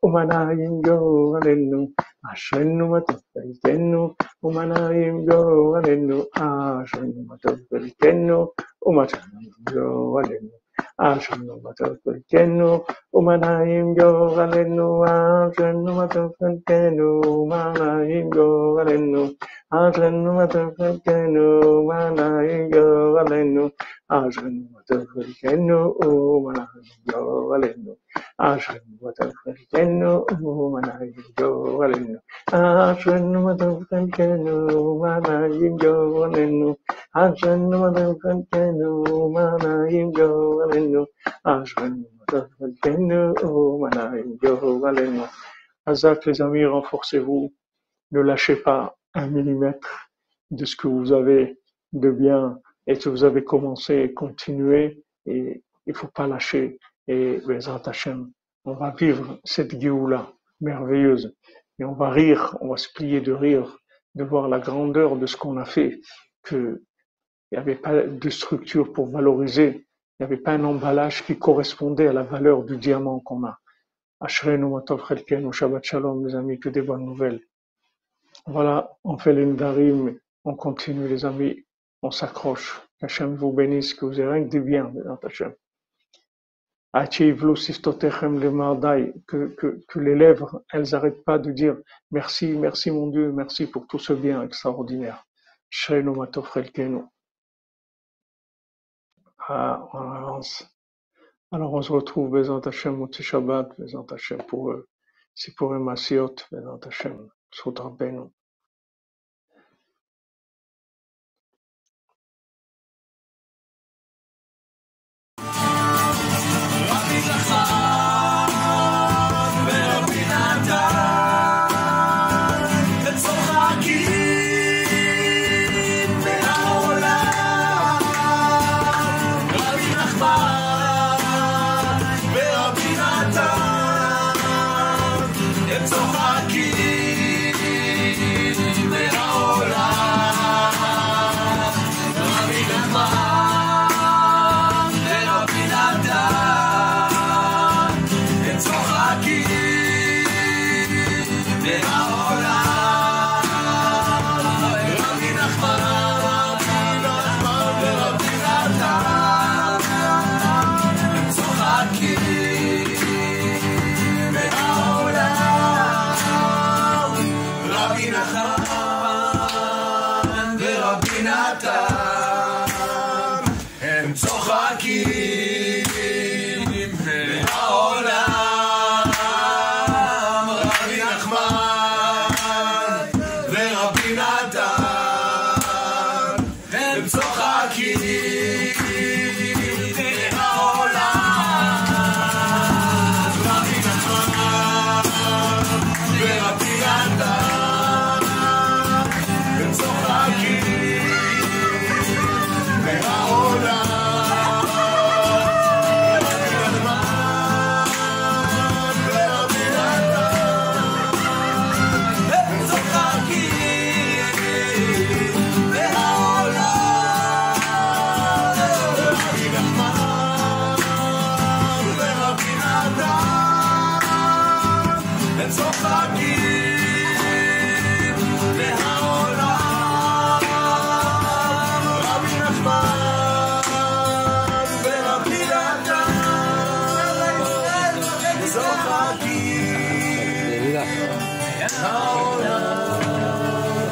umanayim goralenu, Ashrenu matov chelkenu, umanayim goralenu, Ashrenu matov chelkenu, umanayim goralenu. Ashrenu matov chelkenu, umanayim goralenu, Ashrenu matov chelkenu, umanayim goralenu, Ashrenu matov chelkenu, umanayim goralenu, Ashrenu matov chelkenu, umanayim goralenu, Ashrenu matov chelkenu, umanayim goralenu, Ashrenu matov chelkenu, umanayim goralenu, Ashrenu matov chelkenu, umanayim goralenu, Ashrenu matov chelkenu, umanayim goralenu. Hazak les amis, renforcez-vous, ne lâchez pas un millimètre de ce que vous avez de bien et que vous avez commencé, continuez, et il faut pas lâcher. Et Bezrat Hashem, on va vivre cette Géoula merveilleuse et on va rire, on va se plier de rire, de voir la grandeur de ce qu'on a fait, que il n'y avait pas de structure pour valoriser, il n'y avait pas un emballage qui correspondait à la valeur du diamant qu'on a. Ashrenu matov chelkenu, Shabbat Shalom les amis, que des bonnes nouvelles. Voilà, on fait les Nedarim, on continue les amis, on s'accroche. Hachem vous bénisse, que vous ayez rien que du bien, Hachem. Que les lèvres, elles n'arrêtent pas de dire merci, merci mon Dieu, merci pour tout ce bien extraordinaire. Shrenu matov chelkenu. Ah, on avance. Alors on se retrouve, Bezrat Hashem, Motzi Shabbat, Bezrat Hashem, pour Sipurim Masiot, Bezrat Hashem, Zchut Rabbeinu.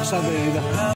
עכשיו בירידה.